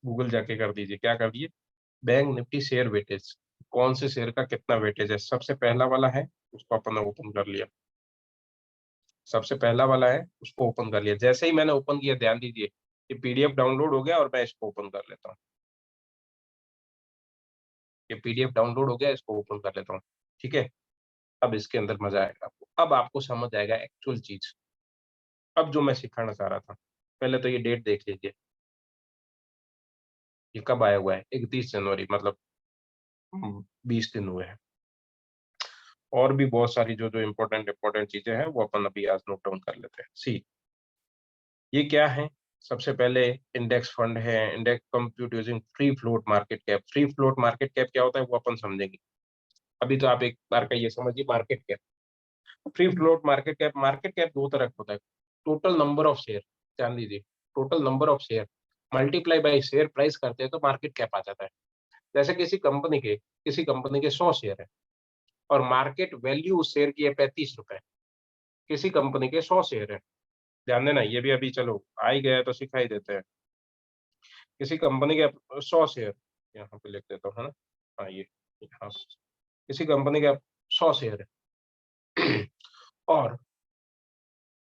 Google जाके कर दीजिए। क्या कर दिए, बैंक निफ्टी शेयर वेटेज, कौन से शेयर का कितना वेटेज है। सबसे पहला वाला है उसको अपन ओपन कर लिया, सबसे पहला वाला है उसको ओपन कर लिया। जैसे ही मैंने ओपन किया, ध्यान दीजिए ये पीडीएफ डाउनलोड हो गया और मैं इसको ओपन कर लेता हूँ। ये पीडीएफ डाउनलोड हो गया, इसको ओपन कर लेता हूँ। ठीक है, अब इसके अंदर मजा आएगा आपको, अब आपको समझ आएगा एक्चुअल चीज। अब जो मैं सिखाना चाह रहा था, पहले तो ये डेट देख लीजिए, ये कब आया हुआ है, 31 जनवरी, मतलब 20 दिन हुए हैं। और भी बहुत सारी जो जो इम्पोर्टेंट इम्पोर्टेंट चीजें हैं वो अपन अभी आज नोट डाउन कर लेते हैं। सी, ये क्या है, सबसे पहले इंडेक्स फंड है, index compute using free float market cap. Free float market cap क्या होता है वो अपन समझेंगे, अभी तो आप एक बार का ये समझिए market cap. Free float market cap दो तरह का होता है, टोटल नंबर ऑफ शेयर, ध्यान दीजिए, total number of share multiply by share price करते हैं तो मार्केट कैप आ जाता है। जैसे किसी कंपनी के 100 शेयर है और मार्केट वैल्यू उस शेयर की है 35 रुपए, किसी कंपनी के 100 शेयर है। ध्यान देना, ये भी अभी चलो आ ही गया है तो सिखा ही देते हैं। किसी कंपनी के 100 शेयर, यहाँ पे लिख देता हूँ, है ना, हाँ ये यहाँ, किसी कंपनी के 100 शेयर है और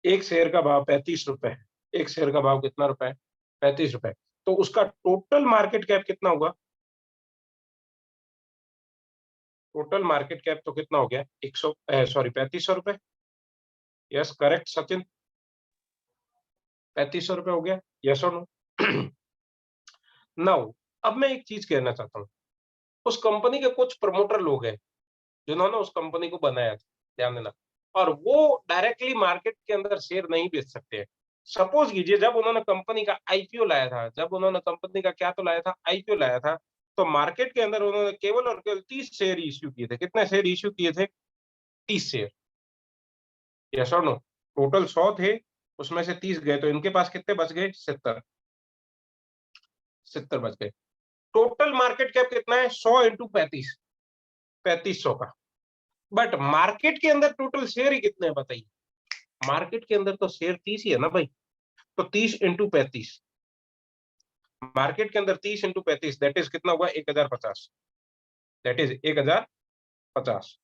एक शेयर का भाव 35 रुपए है। एक शेयर का भाव कितना रुपए है, 35 रुपए। तो उसका टोटल मार्केट कैप कितना हुआ, टोटल मार्केट कैप तो कितना हो गया, 3500 रुपए। यस करेक्ट सचिन, 3500 रुपए हो गया। यस और नो। नाउ अब मैं एक चीज कहना चाहता हूँ, उस कंपनी के कुछ प्रमोटर लोग हैं जिन्होंने उस कंपनी को बनाया था, ध्यान देना, और वो डायरेक्टली मार्केट के अंदर शेयर नहीं बेच सकते हैं। सपोज कीजिए जब उन्होंने कंपनी का आईपीओ लाया था, जब उन्होंने कंपनी का क्या तो लाया था, आईपीओ लाया था, तो मार्केट के अंदर उन्होंने केवल और केवल 30 शेयर इश्यू किए थे। कितने शेयर इश्यू किए थे, 30 शेयर। यस और नो, टोटल 100 थे, उसमें से 30 गए, तो इनके पास कितने बच गए, 70, 70 बच गए। टोटल मार्केट कैप कितना है, 100 इंटू 35, 3500 का। बट मार्केट के अंदर टोटल शेयर ही कितने हैं बताइए, मार्केट के अंदर तो शेयर 30 ही है ना भाई, तो 30 इंटू 35, मार्केट के अंदर 30 इंटू 35 दैट इज कितना हुआ, 1050, दैट इज 1050।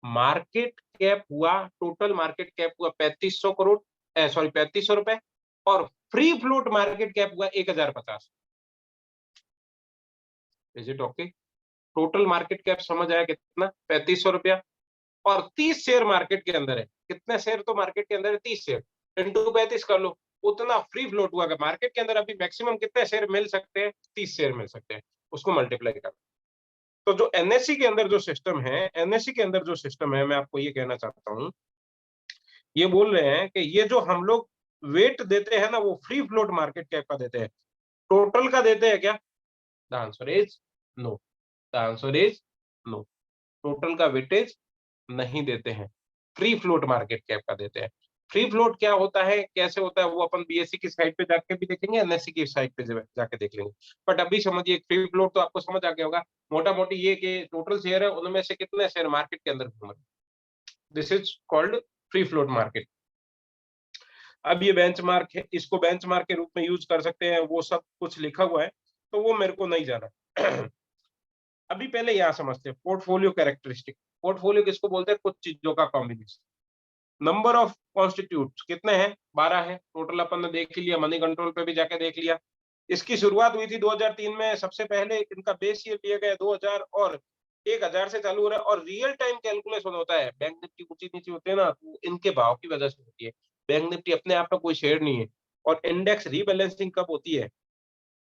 मार्केट कैप हुआ, टोटल मार्केट कैप हुआ 3500 करोड़, सॉरी 3500 रुपए, और फ्री फ्लोट मार्केट कैप हुआ 1050। Is it okay, total market cap समझ आया कितना, 3500 रुपया, और 30 शेयर मार्केट के अंदर है। कितने शेयर तो मार्केट के अंदर है, 30 शेयर, इंटू 35 कर लो, उतना फ्री फ्लोट हुआ। मार्केट के अंदर अभी मैक्सिमम कितने शेयर मिल सकते हैं, 30 शेयर मिल सकते हैं, उसको मल्टीप्लाई कर। तो जो एनएससी के अंदर जो सिस्टम है, एनएससी के अंदर जो सिस्टम है, मैं आपको ये कहना चाहता हूँ, ये बोल रहे हैं कि ये जो हम लोग वेट देते हैं ना, वो फ्री फ्लोट मार्केट कैप का देते हैं, टोटल का देते हैं क्या, the answer is no, the answer is no, total का वेटेज नहीं देते हैं, फ्री फ्लोट मार्केट कैप का देते हैं। फ्री फ्लोट क्या होता है, कैसे होता है, वो अपन बीएससी की साइट पे जाके भी देखेंगे, एनएससी की साइट पे जाके देख लेंगे। बट अभी समझिए फ्री फ्लोट तो आपको समझ आ गया होगा, मोटा मोटी ये कि टोटल शेयर है उनमें से कितने शेयर मार्केट के अंदर घूम रहे, this is called free float market. अब ये बेंचमार्क है, इसको बेंचमार्क के रूप में यूज कर सकते हैं, वो सब कुछ लिखा हुआ है, तो वो मेरे को नहीं जाना। अभी पहले यहां समझते हैं पोर्टफोलियो कैरेक्टरिस्टिक। पोर्टफोलियो किसको बोलते हैं, कुछ चीजों का कॉम्बिनेशन। नंबर ऑफ कॉन्स्टिट्यूट कितने हैं, 12 है टोटल, अपन ने देख लिया, मनी कंट्रोल पे भी जाके देख लिया। इसकी शुरुआत हुई थी 2003 में, सबसे पहले इनका बेस ईयर लिया गया 2000 और 1000 से चालू हो रहा है, और रियल टाइम कैलकुलेशन होता है। बैंक निफ्टी ऊंची नीचे होते हैं ना, तो इनके भाव की वजह से होती है। बैंक निफ्टी अपने आप में कोई शेयर नहीं है। और इंडेक्स रीबैलेंसिंग कब होती है?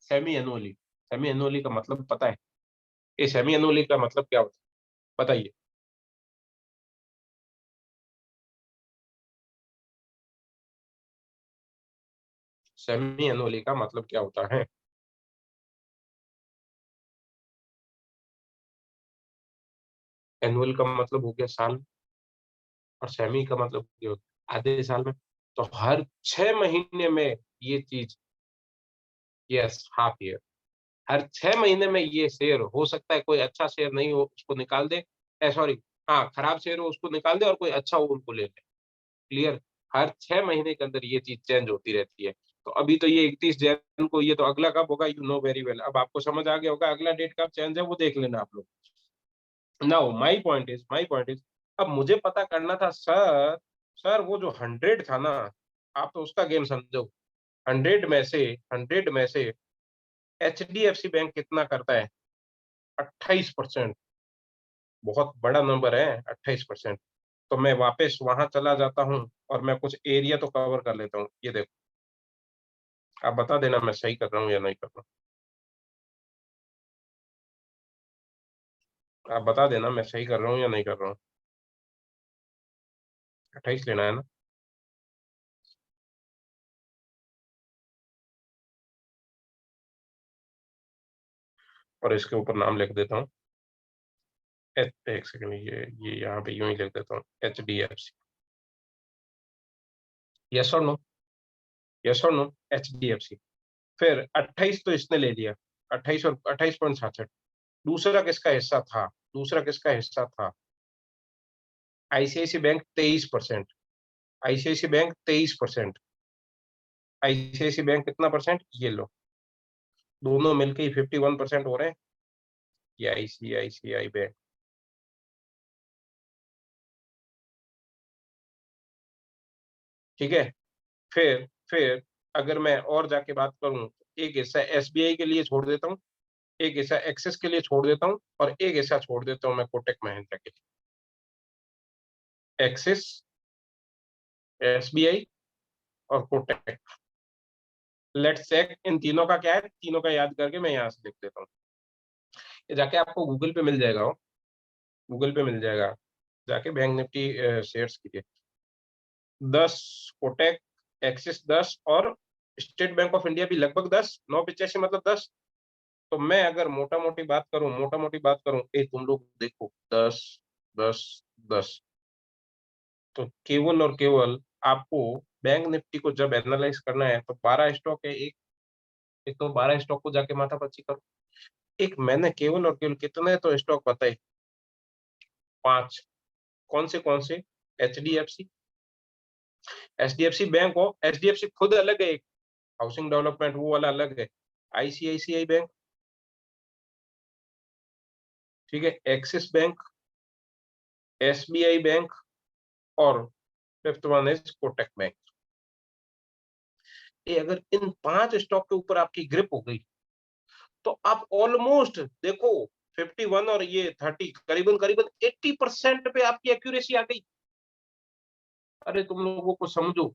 Semi annually. सेमी एनुअली का मतलब पता है? ये सेमी एनुअली का मतलब क्या होता है, बताइए। सेमी एनुअली का मतलब क्या होता है? एनुअल का मतलब हो गया साल, और सेमी का मतलब हो गया आधे साल में। तो हर 6 महीने में ये चीज, यस, हाफ ईयर, हर 6 महीने में ये शेयर हो सकता है, कोई अच्छा शेयर नहीं हो उसको निकाल दे, सॉरी, हाँ, खराब शेयर हो उसको निकाल दे, और कोई अच्छा हो उनको ले ले। क्लियर? हर 6 महीने के अंदर ये चीज चेंज होती रहती है। तो अभी तो ये 31 जैन को, ये तो अगला कब होगा, यू नो वेरी वेल। अब आपको समझ आ गया होगा अगला डेट कब चेंज है, वो देख लेना आप लोग। नाउ माई पॉइंट इज, अब मुझे पता करना था सर, सर वो जो 100 था ना, आप तो उसका गेम समझो। 100 में से H D F C bank कितना करता है? 28%। बहुत बड़ा नंबर है 28%। तो मैं वापस वहां चला जाता हूँ, और मैं कुछ एरिया तो कवर कर लेता हूँ। ये देखो, आप बता देना मैं सही कर रहा हूँ या नहीं कर रहा हूँ। आप बता देना मैं सही कर रहा हूँ या नहीं कर रहा हूँ। 28 लेना है ना? और इसके ऊपर नाम लिख देता हूँ। एक सेकंड, ये यहाँ पे यूं ही लिख देता हूँ, H D F C. Yes और नो? यस और no? H D F C. फिर 28 तो इसने ले लिया, 28 और 28.66। दूसरा किसका हिस्सा था? दूसरा किसका हिस्सा था? ICICI bank 23%। ICICI bank 23%। ICICI bank कितना परसेंट? ये लो, दोनों मिलके ही 51% हो रहे हैं। ये आईसीआईसीआई बैंक। ठीक है। फिर अगर मैं और जाके बात करूं, एक हिस्सा एसबीआई के लिए छोड़ देता हूँ, एक हिस्सा एक्सिस के लिए छोड़ देता हूँ, और एक हिस्सा छोड़ देता हूँ मैं कोटक महिंद्रा के लिए। एक्सिस, एसबीआई और कोटक। लेट्स चेक इन तीनों का क्या है, तीनों का याद करके मैं यहाँ से लिख देता हूँ। ये जाके आपको गूगल पे मिल जाएगा, गूगल पे मिल जाएगा, जाके बैंक निफ्टी शेयर्स कीजिए। 10 कोटक, एक्सिस 10, और स्टेट बैंक ऑफ इंडिया भी लगभग 10, 985 मतलब 10। तो मैं अगर मोटा मोटी बात करूं, मोटा मोटी बात करूं, ए तुम लोग देखो, 10, 10, 10। तो केवल और केवल आपको बैंक निफ्टी को जब एनालाइज करना है, तो 12 स्टॉक है। एक एक तो 12 स्टॉक को जाके माथापच्ची करो। एक मैंने केवल और केवल कितने तो स्टॉक बताए? 5। कौन से? H D F C, H D F C bank हो, एच डी एफ सी खुद अलग है, एक हाउसिंग डेवलपमेंट वो वाला अलग है। आईसीआईसीआई बैंक, ठीक है, एक्सिस बैंक, एसबीआई बैंक, और fifth one is Kotak bank. ये अगर इन 5 स्टॉक के ऊपर आपकी ग्रिप हो गई, तो आप ऑलमोस्ट देखो, 51 और ये 30, करीबन करीबन 80% पे आपकी एक्यूरेसी आ गई। अरे तुम लोगों को समझो,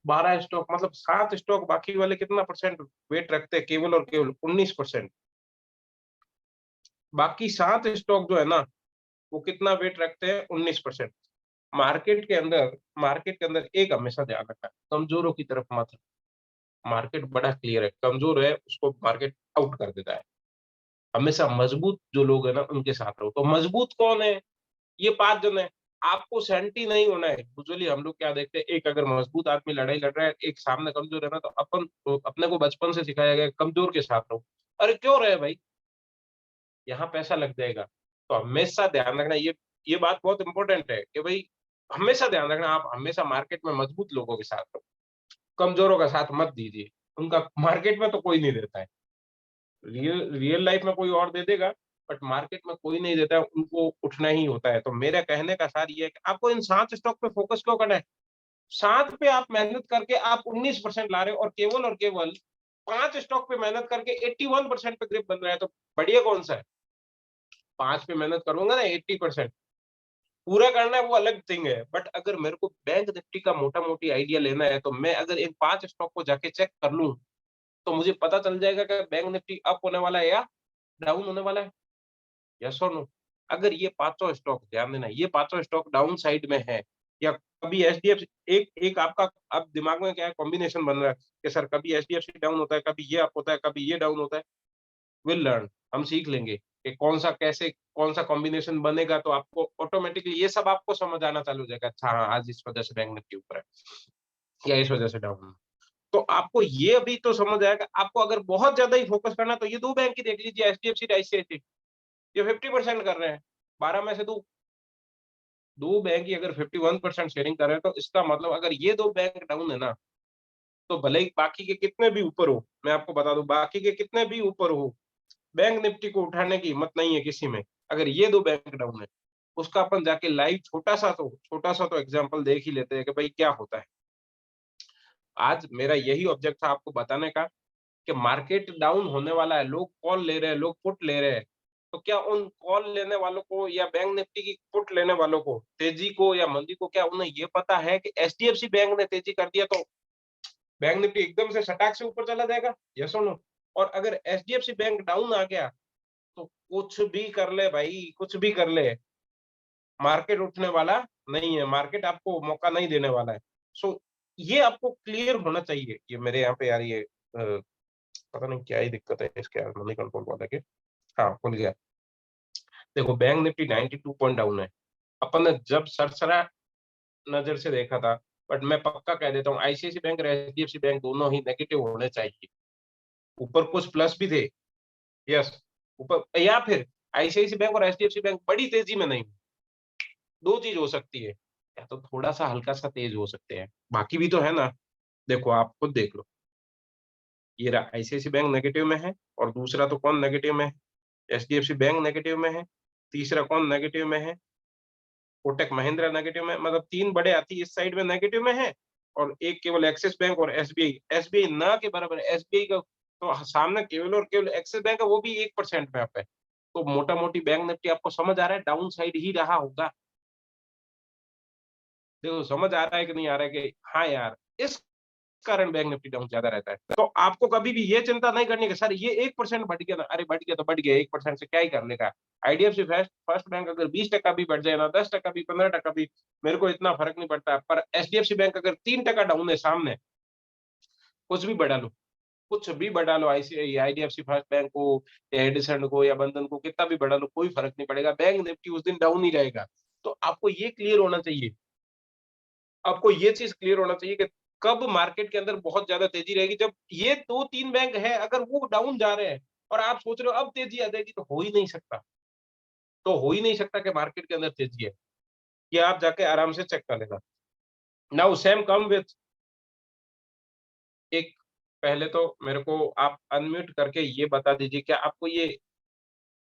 12 स्टॉक मतलब 7 स्टॉक, बाकी वाले कितना परसेंट वेट रखते हैं? केवल और केवल 19%। बाकी 7 स्टॉक जो है ना, वो कितना वेट रखते हैं? 19%। मार्केट के अंदर, मार्केट के अंदर एक हमेशा ध्यान रखना, कमजोरों की तरफ मत। मार्केट बड़ा क्लियर है, कमजोर है उसको मार्केट आउट कर देता है। हमेशा मजबूत जो लोग है ना, उनके साथ रहो। तो मजबूत कौन है? ये 5 जन है। आपको सेंटी नहीं होना है। यूजुअली हम लोग क्या देखते हैं, एक अगर मजबूत आदमी लड़ाई लड़ रहा है, एक सामने कमजोर है ना, तो अपन तो अपने को बचपन से सिखाया गया है, कमजोर के साथ रहो। अरे क्यों रहे भाई, यहाँ पैसा लग जाएगा। तो हमेशा ध्यान रखना, ये बात बहुत इंपॉर्टेंट है कि भाई, हमेशा ध्यान रखना, आप हमेशा मार्केट में मजबूत लोगों के साथ रहो, कमजोरों का साथ मत दीजिए। उनका मार्केट में तो कोई नहीं देता है। रियल रियल लाइफ में कोई और दे देगा, बट मार्केट में कोई नहीं देता है, उनको उठना ही होता है। तो मेरा कहने का सार ये है कि आपको इन 7 स्टॉक पे फोकस क्यों करना है? 7 पे आप मेहनत करके आप 19% ला रहे हो, और केवल 5 स्टॉक पे मेहनत करके 81% पे ग्रिप बन रहा है, तो बढ़िया कौन सा है? 5 पे मेहनत करूंगा ना 80%, पूरा करना है वो अलग थिंग है, बट अगर मेरे को बैंक निफ्टी का मोटा मोटी आइडिया लेना है, तो मैं अगर इन 5 स्टॉक को जाके चेक कर लूं, तो मुझे पता चल जाएगा कि बैंक निफ्टी अप होने वाला है या डाउन होने वाला है। यस और नो? अगर ये पांचों स्टॉक, ध्यान देना, ये पांचों स्टॉक डाउन साइड में है, या कभी एचडीएफसी, एक एक आपका अब दिमाग में क्या है, कॉम्बिनेशन बन रहा है कि सर कभी एचडीएफसी डाउन होता है, कभी ये अप होता है, कभी ये डाउन होता है। विल लर्न, हम सीख लेंगे कि कौन सा कैसे कौन सा कॉम्बिनेशन बनेगा, तो आपको ऑटोमेटिकली ये सब आपको समझ आना चालू हो जाएगा। अच्छा हाँ, आज इस वजह से बैंक निफ्टी ऊपर है या इस वजह से डाउन है। तो आपको ये अभी तो समझ आएगा। आपको अगर बहुत ज्यादा ही फोकस करना, तो ये दो बैंक की देख लीजिए, एचडीएफसी, आईसीआईसी, ये 50% कर रहे हैं, 12 में से दो बैंक ही अगर 51% शेयरिंग कर रहे हैं, तो इसका मतलब अगर ये दो बैंक डाउन है ना, तो भले ही बाकी के कितने भी ऊपर हो, मैं आपको बता दूं, बाकी के कितने भी ऊपर हो, बैंक निफ्टी को उठाने की हिम्मत नहीं है किसी में। अगर ये दो बैंक डाउन है, उसका अपन जाके लाइव छोटा सा तो एग्जांपल देख ही लेते हैं कि भाई क्या होता है। आज मेरा यही ऑब्जेक्ट था आपको बताने का कि मार्केट डाउन होने वाला है, लोग कॉल ले रहे हैं, लोग पुट ले रहे हैं, तो क्या उन कॉल लेने वालों को या बैंक निफ्टी की पुट लेने वालों को, तेजी को या मंदी को, क्या उन्हें ये पता है कि एचडीएफसी बैंक ने तेजी कर दिया तो बैंक निफ्टी एकदम से सटाक से ऊपर चला जाएगा? यस और नो? और अगर एचडीएफसी बैंक डाउन आ गया, तो कुछ भी कर ले भाई, कुछ भी कर ले, मार्केट उठने वाला नहीं है, मार्केट आपको मौका नहीं देने वाला है। सो ये आपको क्लियर होना चाहिए। ये मेरे यहाँ पे यार ये पता नहीं क्या ही दिक्कत है इसके यार, मनी कंट्रोल वाला के। हाँ, खुल गया। देखो बैंक निफ्टी 92 पॉइंट डाउन है। अपन ने जब सरसरा नजर से देखा था, बट मैं पक्का कह देता हूँ, आईसीआईसी बैंक और एचडीएफसी बैंक दोनों ही नेगेटिव होने चाहिए। ऊपर कुछ प्लस भी थे, यस, ऊपर, या फिर आईसीआईसी बैंक और एचडीएफसी बैंक बड़ी तेजी में नहीं। दो चीज हो सकती है, या तो थोड़ा सा हल्का सा तेज हो सकते हैं, बाकी भी तो है ना। देखो आप खुद देख लो, ये रहा आईसीआईसी बैंक नेगेटिव में है, और दूसरा तो कौन नेगेटिव में है? एचडीएफसी बैंक नेगेटिव में है। तीसरा कौन नेगेटिव में है? कोटक महिंद्रा नेगेटिव में, मतलब तीन बड़े हाथी इस साइड में नेगेटिव में है, और एक केवल एक्सिस बैंक और एसबीआई। एसबीआई ना के बराबर है, एसबीआई का तो सामने केवल और केवल एक्सिस बैंक है, वो भी 1% पे आप है। तो मोटा मोटी बैंक निफ्टी आपको समझ आ रहा है डाउन साइड ही रहा होगा। देखो समझ आ रहा है कि नहीं आ रहा है कि हाँ यार, इस कारण बैंक निफ्टी डाउन ज्यादा रहता है। तो आपको कभी भी ये चिंता नहीं करनी कि सर ये 1% बढ़ गया ना, अरे बढ़ गया तो बढ़ गया, 1% से क्या ही कर लेगा। आईडीएफसी फर्स्ट फर्स्ट बैंक अगर 20% भी बढ़ जाए ना, 10% भी, 15% भी, मेरे को इतना फर्क नहीं पड़ता। पर एचडीएफसी बैंक अगर 3% डाउन है सामने, कुछ भी बढ़ा लो, कुछ भी बढ़ा लो, आईसीआई आईडीएफसी फर्स्ट बैंक को या एडिसन को या बंधन को, कितना भी बढ़ा लो, कोई फर्क नहीं पड़ेगा, बैंक निफ्टी उस दिन डाउन ही रहेगा। तो आपको ये क्लियर होना चाहिए, आपको ये चीज क्लियर होना चाहिए कि कब मार्केट के अंदर बहुत ज्यादा तेजी रहेगी। जब ये दो तीन बैंक है, अगर वो डाउन जा रहे हैं और आप सोच रहे हो अब तेजी आ जाएगी, तो हो ही नहीं सकता। तो हो ही नहीं सकता कि मार्केट के अंदर तेजी है। ये आप जाके आराम से चेक कर लेना। नाउ सेम कम विथ एक, पहले तो मेरे को आप अनम्यूट करके ये बता दीजिए, क्या आपको ये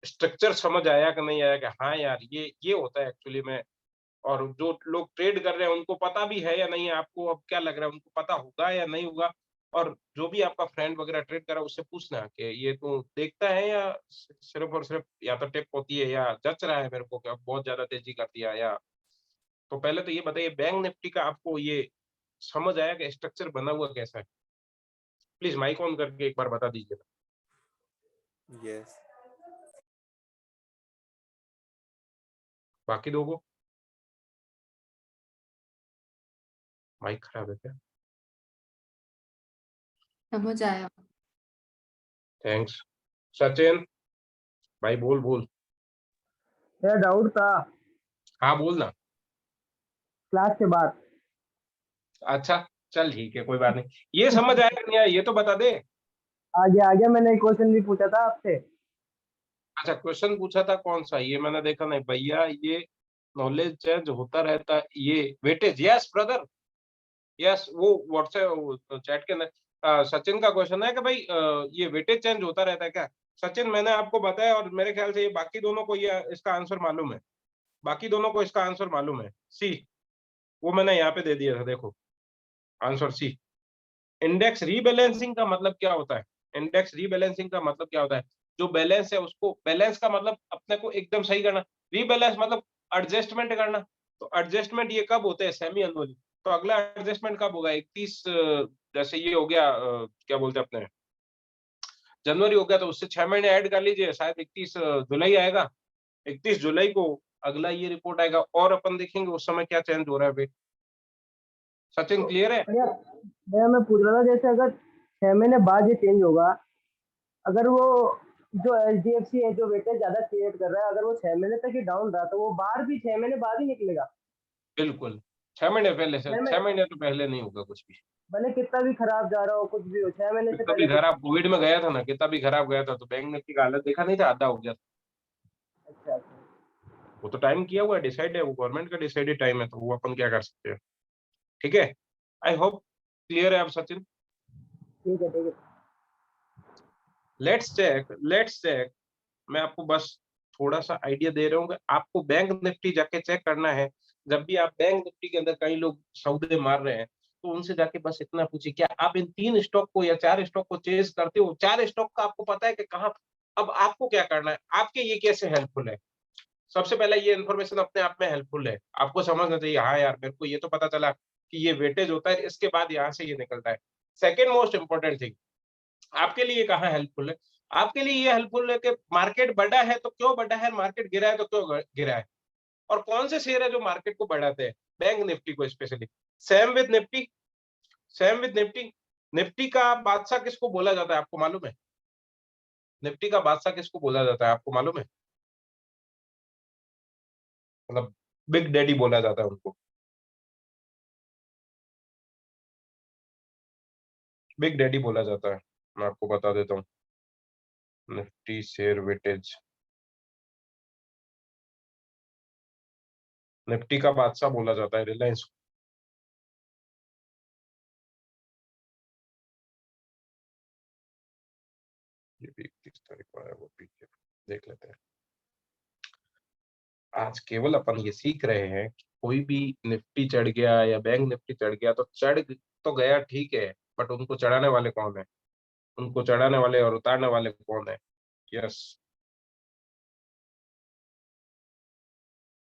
स्ट्रक्चर समझ आया कि नहीं आया, कि हाँ यार ये होता है एक्चुअली में। और जो लोग ट्रेड कर रहे हैं उनको पता भी है या नहीं है, आपको अब क्या लग रहा है, उनको पता होगा या नहीं होगा? और जो भी आपका फ्रेंड वगैरह ट्रेड कर रहा है, उससे पूछना कि ये तू देखता है या सिर्फ और सिर्फ या तो टिप होती है या जच रहा है मेरे को कि अब बहुत ज्यादा तेजी कर दिया या। तो पहले तो ये बताइए, बैंक निफ्टी का आपको ये समझ आया कि स्ट्रक्चर बना हुआ कैसा है? प्लीज माइक ऑन करके एक बार बता दीजिए। यस। बाकी दो को माइक खराब है क्या? समझ आया। थैंक्स। सचिन भाई, बोल बोल। ये डाउट था हाँ बोल ना। क्लास के बाद। अच्छा, चल ठीक है, कोई बात नहीं। ये समझ आया कि नहीं आया, ये तो बता दे। आगे मैंने एक क्वेश्चन भी पूछा था आपसे। अच्छा, क्वेश्चन पूछा था कौन सा? ये मैंने देखा नहीं भैया, ये नॉलेज चेंज होता रहता है, ये वेटेज, यस ब्रदर, यस। वो व्हाट्सएप चैट के अंदर सचिन का क्वेश्चन है कि भाई ये वेटेज चेंज होता रहता है क्या? सचिन मैंने आपको बताया, और मेरे ख्याल से ये बाकी दोनों को ये इसका आंसर मालूम है, बाकी दोनों को इसका आंसर मालूम है। सी, वो मैंने यहाँ पे दे दिया था, देखो। Answer C. इंडेक्स रीबैलेंसिंग का मतलब क्या होता है? इंडेक्स रीबैलेंसिंग का मतलब क्या होता है? जो बैलेंस है उसको, बैलेंस का मतलब अपने को एकदम सही करना, रीबैलेंस मतलब एडजस्टमेंट करना। तो एडजस्टमेंट ये कब होते हैं? Semi annually. तो अगला एडजस्टमेंट कब होगा? 31 जैसे ये हो गया क्या बोलते हैं अपने, जनवरी हो गया, तो उससे 6 महीने ऐड कर लीजिए, शायद 31 जुलाई आएगा। 31 जुलाई को अगला ये रिपोर्ट आएगा और अपन देखेंगे उस समय क्या चेंज हो रहा है भाई। सचिन क्लियर है? भैया भैया मैं पूछ रहा था, जैसे अगर 6 महीने बाद ये चेंज होगा, अगर वो जो HDFC है जो वेटेज ज्यादा क्रिएट कर रहा है, अगर वो 6 महीने तक ही डाउन रहा, तो वो बाहर भी 6 महीने बाद ही निकलेगा। बिल्कुल, 6 महीने पहले से, 6 6 महीने महीने तो पहले नहीं होगा कुछ भी। भले कितना भी खराब जा रहा हो, कुछ भी हो, 6 महीने से कभी पहले कुछ। खराब कोविड में गया था ना, कितना भी खराब गया था, तो बैंक निफ्टी का हालत देखा नहीं था, आधा हो गया था। अच्छा अच्छा। वो तो टाइम किया हुआ है, डिसाइड है, वो गवर्नमेंट का डिसाइडेड टाइम है, तो वो अपन क्या कर सकते हैं। ठीक है, आई होप क्लियर है आप सचिन। ठीक है ठीक है। Let's check. मैं आपको बस थोड़ा सा आइडिया दे रहा हूँ कि आपको बैंक निफ्टी जाके चेक करना है। जब भी आप बैंक निफ्टी के अंदर कई लोग सौदे मार रहे हैं, तो उनसे जाके बस इतना पूछिए, क्या आप इन 3 स्टॉक को या 4 स्टॉक को चेज करते हो? 4 स्टॉक का आपको पता है कि कहाँ। अब आपको क्या करना है, आपके ये कैसे हेल्पफुल है? सबसे पहले ये इन्फॉर्मेशन अपने आप में हेल्पफुल है, आपको समझना चाहिए, हाँ यार मेरे को ये तो पता चला कि ये वेटेज होता है, इसके बाद यहाँ से ये निकलता है। सेकेंड मोस्ट इंपॉर्टेंट थिंग, आपके लिए कहाँ हेल्पफुल है? आपके लिए ये हेल्पफुल है कि मार्केट बढ़ा है तो क्यों बढ़ा है, मार्केट गिरा है तो क्यों गिरा है, और कौन से शेयर है जो मार्केट को बढ़ाते हैं, बैंक निफ्टी को specially. Same with Nifty, same with Nifty. Nifty का बादशाह किसको बोला जाता है, आपको मालूम है? निफ्टी का बादशाह किसको बोला जाता है, आपको मालूम है? मतलब बिग डैडी बोला जाता है उनको, बिग डैडी बोला जाता है। मैं आपको बता देता हूँ, निफ्टी शेयर वेटेज, निफ्टी का बादशाह बोला जाता है रिलायंस। ये भी 31 तारीख को आया, वो पीछे देख लेते हैं। आज केवल अपन ये सीख रहे हैं कि कोई भी निफ्टी चढ़ गया या बैंक निफ्टी चढ़ गया तो चढ़ तो गया, ठीक है, बट उनको चढ़ाने वाले कौन है, उनको चढ़ाने वाले और उतारने वाले कौन है? यस।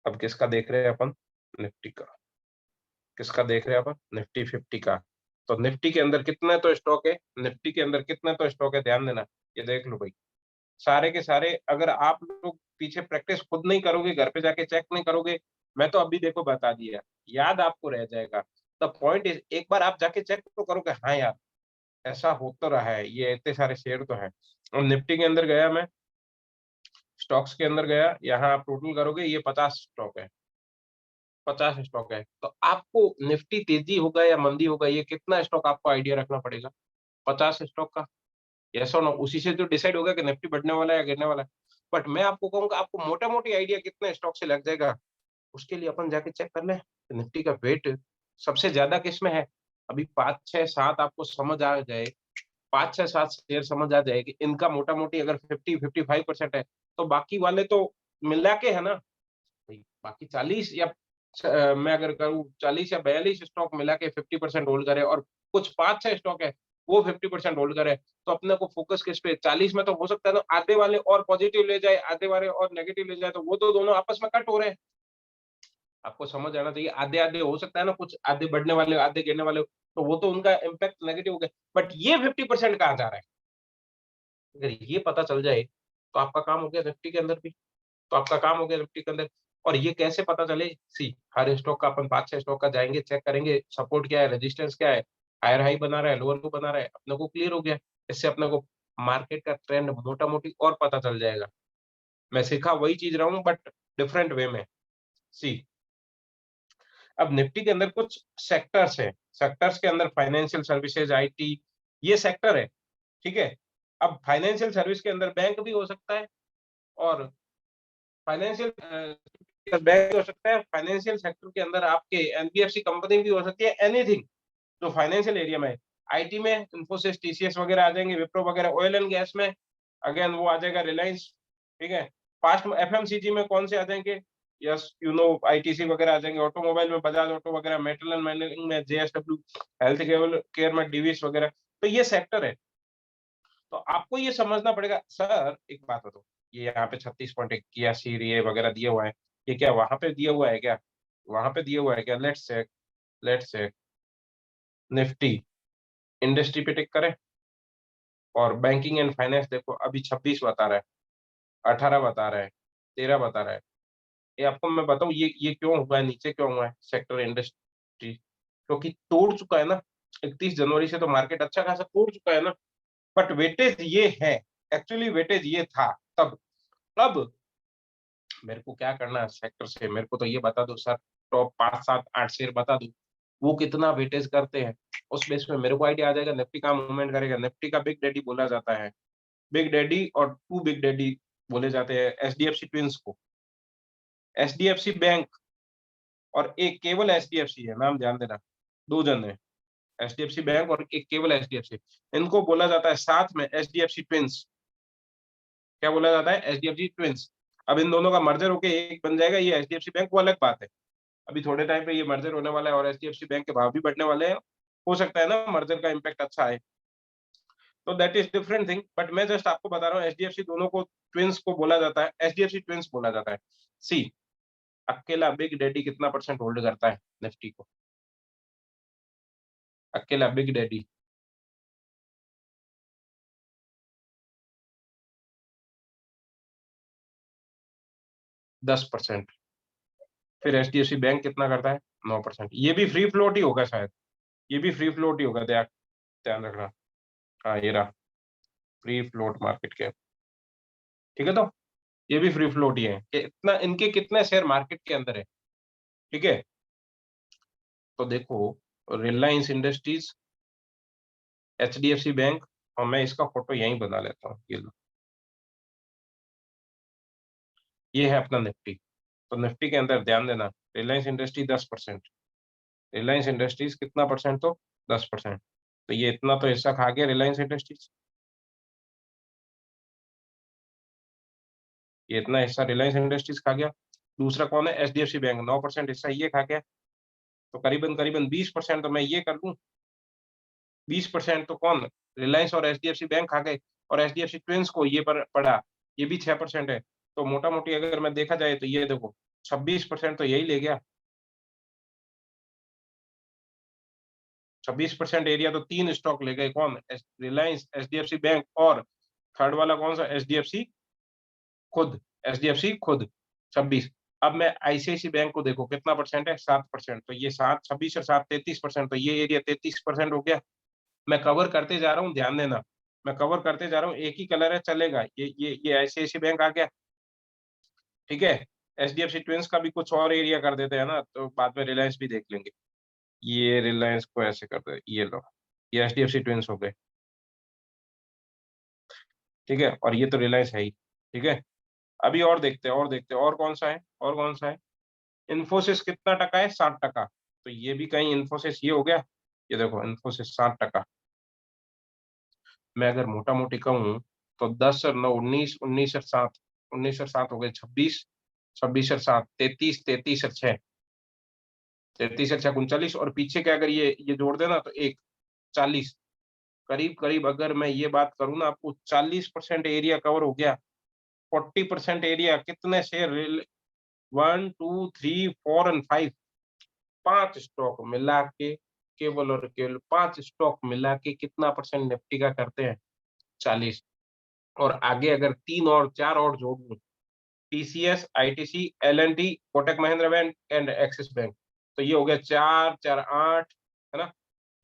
अब किसका देख रहे हैं अपन? निफ्टी का। किसका देख रहे हैं अपन? निफ्टी 50 का। तो निफ्टी के अंदर कितने तो स्टॉक है, निफ्टी के अंदर कितने तो स्टॉक है, ध्यान देना। ये देख लो भाई, सारे के सारे, अगर आप लोग पीछे प्रैक्टिस खुद नहीं करोगे, घर पे जाके चेक नहीं करोगे, मैं तो अभी देखो बता दिया, याद आपको रह जाएगा। द पॉइंट इज, एक बार आप जाके चेक तो करोगे, हाँ यार ऐसा हो तो रहा है, ये इतने सारे शेयर तो है। और निफ्टी के अंदर गया मैं, स्टॉक्स के अंदर गया, यहाँ आप टोटल करोगे ये 50 स्टॉक है, 50 स्टॉक है। तो आपको निफ्टी तेजी होगा या मंदी होगा, ये कितना स्टॉक आपको आइडिया रखना पड़ेगा? 50 स्टॉक का। यस और नो, उसी से तो डिसाइड होगा कि निफ्टी बढ़ने वाला है या गिरने वाला है। बट मैं आपको कहूंगा, आपको मोटा मोटी आइडिया कितने स्टॉक से लग जाएगा, उसके लिए अपन जाके चेक कर लें निफ्टी का वेट सबसे ज्यादा किस में है। अभी 5 6 7 आपको समझ आ जाए, 5 6 7 शेयर समझ आ जाए कि इनका मोटा मोटी अगर 50 55% है, तो बाकी वाले तो मिला के है ना भाई, बाकी 40 या मैं अगर करूँ 40 या 42 स्टॉक मिला के 50% होल्ड करे, और कुछ 5 6 स्टॉक है वो 50% होल्ड करे, तो अपने को फोकस किस पे? 40 में तो हो सकता है ना आधे वाले और पॉजिटिव ले जाए, आधे वाले और नेगेटिव ले जाए, तो वो तो दोनों आपस में कट हो रहे हैं। आपको समझ आना चाहिए, आधे आधे हो सकता है ना, कुछ आधे बढ़ने वाले आधे गिरने वाले, तो वो तो उनका इम्पैक्ट नेगेटिव हो गया, बट ये 50% कहाँ जा रहा है, अगर ये पता चल जाए तो आपका काम हो गया निफ्टी के अंदर भी, तो आपका काम हो गया निफ्टी के अंदर। और ये कैसे पता चले? सी, हर स्टॉक का अपन 5 6 स्टॉक का जाएंगे, चेक करेंगे, सपोर्ट क्या है, रेजिस्टेंस क्या है, हायर हाई बना रहा है, लोअर को बना रहा है, अपने को क्लियर हो गया। इससे अपने को मार्केट का ट्रेंड मोटा मोटी और पता चल जाएगा। मैं सिखा वही चीज रहा हूँ बट डिफरेंट वे में। सी, अब निफ्टी के अंदर कुछ सेक्टर्स है, सेक्टर्स के अंदर फाइनेंशियल सर्विसेज, आईटी, ये सेक्टर है, ठीक है। अब फाइनेंशियल सर्विस के अंदर बैंक भी हो सकता है, और फाइनेंशियल बैंक हो सकता है, फाइनेंशियल सेक्टर के अंदर आपके एनबीएफसी कंपनी भी हो सकती है, एनीथिंग जो फाइनेंशियल एरिया में है। आईटी में इन्फोसिस, टीसीएस वगैरह आ जाएंगे, विप्रो वगैरह। ऑयल एंड गैस में अगेन वो आ जाएगा रिलायंस, ठीक है। फास्ट एफएमसीजी में कौन से आ जाएंगे? यस यू नो आईटीसी वगैरह आ जाएंगे, ऑटोमोबाइल में बजाज ऑटो वगैरह, मेटल एंड माइनिंग में जेएसडब्ल्यू, हेल्थ केयर में डिविस वगैरह। तो ये सेक्टर है। तो आपको ये समझना पड़ेगा। सर एक बात बताओ, ये यहाँ पे 36.81 ये वगैरह दिया हुआ है, ये क्या वहां पे दिया हुआ है क्या? वहां पे दिया हुआ है क्या? लेट्स चेक निफ्टी इंडस्ट्री पे टिक करें, और बैंकिंग एंड फाइनेंस देखो, अभी 26 बता रहा है, 18 बता रहा है, 13 बता रहा है। ये आपको मैं बताऊं, ये क्यों हुआ है, नीचे क्यों हुआ है सेक्टर इंडस्ट्री? क्योंकि तोड़ चुका है ना, 31 जनवरी से तो मार्केट अच्छा खासा तोड़ चुका है ना। बट वेटेज ये है, एक्चुअली वेटेज ये था तब। अब मेरे को क्या करना है सेक्टर से, मेरे को तो ये बता दो सर, टॉप 5 7 8 शेयर बता दो, वो कितना वेटेज करते हैं। उस बेस में मेरे को आइडिया आ जाएगा निफ्टी का मूवमेंट करेगा। निफ्टी का बिग डैडी बोला जाता है, बिग डैडी और टू बिग डैडी बोले जाते हैं एचडीएफसी ट्विंस को। एचडीएफसी बैंक और एक केवल एचडीएफसी है, नाम ध्यान देना, दो जन है, एचडीएफसी बैंक और एक केवल एचडीएफसी। इनको बोला जाता है साथ में एचडीएफसी ट्विंस। क्या बोला जाता है? HDFC twins. अब इन दोनों का मर्जर होके एक बन जाएगा ये एचडीएफसी बैंक, वो अलग बात है। अभी थोड़े टाइम पे ये मर्जर होने वाला है और एचडीएफसी बैंक के भाव भी बढ़ने वाले हैं। हो सकता है ना मर्जर का इम्पैक्ट अच्छा है, तो that is different thing. But मैं जस्ट आपको बता रहा हूँ एचडीएफसी दोनों को ट्विंस को बोला जाता है, एचडीएफसी ट्विंस बोला जाता है। सी, अकेला बिग डैडी कितना परसेंट होल्ड करता है निफ्टी को? अकेला बिग डैडी 10%। फिर एचडीएफसी बैंक कितना करता है? 9%। ये भी फ्री फ्लोट ही होगा शायद, ये भी फ्री फ्लोट ही होगा, ध्यान रखना। हाँ ये रहा, फ्री फ्लोट मार्केट के, ठीक है। तो ये भी फ्री फ्लोट ही है कि इतना, इनके कितने शेयर मार्केट के अंदर है, ठीक है। तो देखो, रिलायंस इंडस्ट्रीज, एचडीएफसी बैंक, और मैं इसका फोटो यहीं बना लेता हूँ, ये लो, ये है अपना निफ्टी। तो निफ्टी के अंदर ध्यान देना, रिलायंस इंडस्ट्री 10%, रिलायंस इंडस्ट्रीज कितना परसेंट? तो 10%। तो ये इतना तो हिस्सा खा गया रिलायंस इंडस्ट्रीज, ये इतना हिस्सा रिलायंस इंडस्ट्रीज खा गया। दूसरा कौन है? एचडीएफसी बैंक, 9% हिस्सा ये खा गया। तो करीबन करीबन 20% तो मैं ये कर दूं, 20% तो कौन? रिलायंस और एचडीएफसी बैंक खा गए। और एचडीएफसी ट्विंस को ये पर पड़ा, ये भी 6% है। तो मोटा मोटी अगर मैं देखा जाए तो ये देखो 26% तो यही ले गया। 26% एरिया तो तीन स्टॉक ले गए, कौन? रिलायंस, एचडीएफसी बैंक, और थर्ड वाला कौन सा? एचडीएफसी खुद, एचडीएफसी खुद 26। अब मैं आईसीआईसी बैंक को देखो कितना परसेंट है? 7%। तो ये 7, 26 और 7, 33%। तो ये एरिया 33% हो गया। मैं कवर करते जा रहा हूँ, ध्यान देना, मैं कवर करते जा रहा हूँ, एक ही कलर है चलेगा। ये आईसीआईसी बैंक आ गया, ठीक है। एचडीएफसी ट्विंस का भी कुछ और एरिया कर देते हैं ना, तो बाद में रिलायंस भी देख लेंगे। ये रिलायंस को ऐसे कर दे, ये लो, ये एचडीएफसी ट्विंस हो गए, ठीक है। और ये तो रिलायंस है ही, ठीक है। अभी और देखते हैं, और देखते हैं, और कौन सा है, और कौन सा है। इन्फोसिस कितना टका है? 60%। तो ये भी कहीं इन्फोसिस ये हो गया, ये देखो इन्फोसिस 60%। मैं अगर मोटा मोटी कहूँ तो 10 और 9 19, 19 और 7, 19 और 7 हो गए 26, 26 और 7 33, 33 और 6, 33 और 6 39, और पीछे के अगर ये जोड़ देना तो एक 40, करीब करीब अगर मैं ये बात करूँ ना आपको, 40% एरिया कवर हो गया। 40% एरिया, कितने शेयर? 1 2 3 4 और 5, 5 स्टॉक मिला के, केवल और केवल 5 स्टॉक मिला के कितना परसेंट निफ्टी का करते हैं? 40। और आगे अगर 3 और 4 और जोड़ दूं, TCS, ITC, L&T, Kotak Mahindra bank and axis bank, तो ये हो गया 4 4 8, है ना।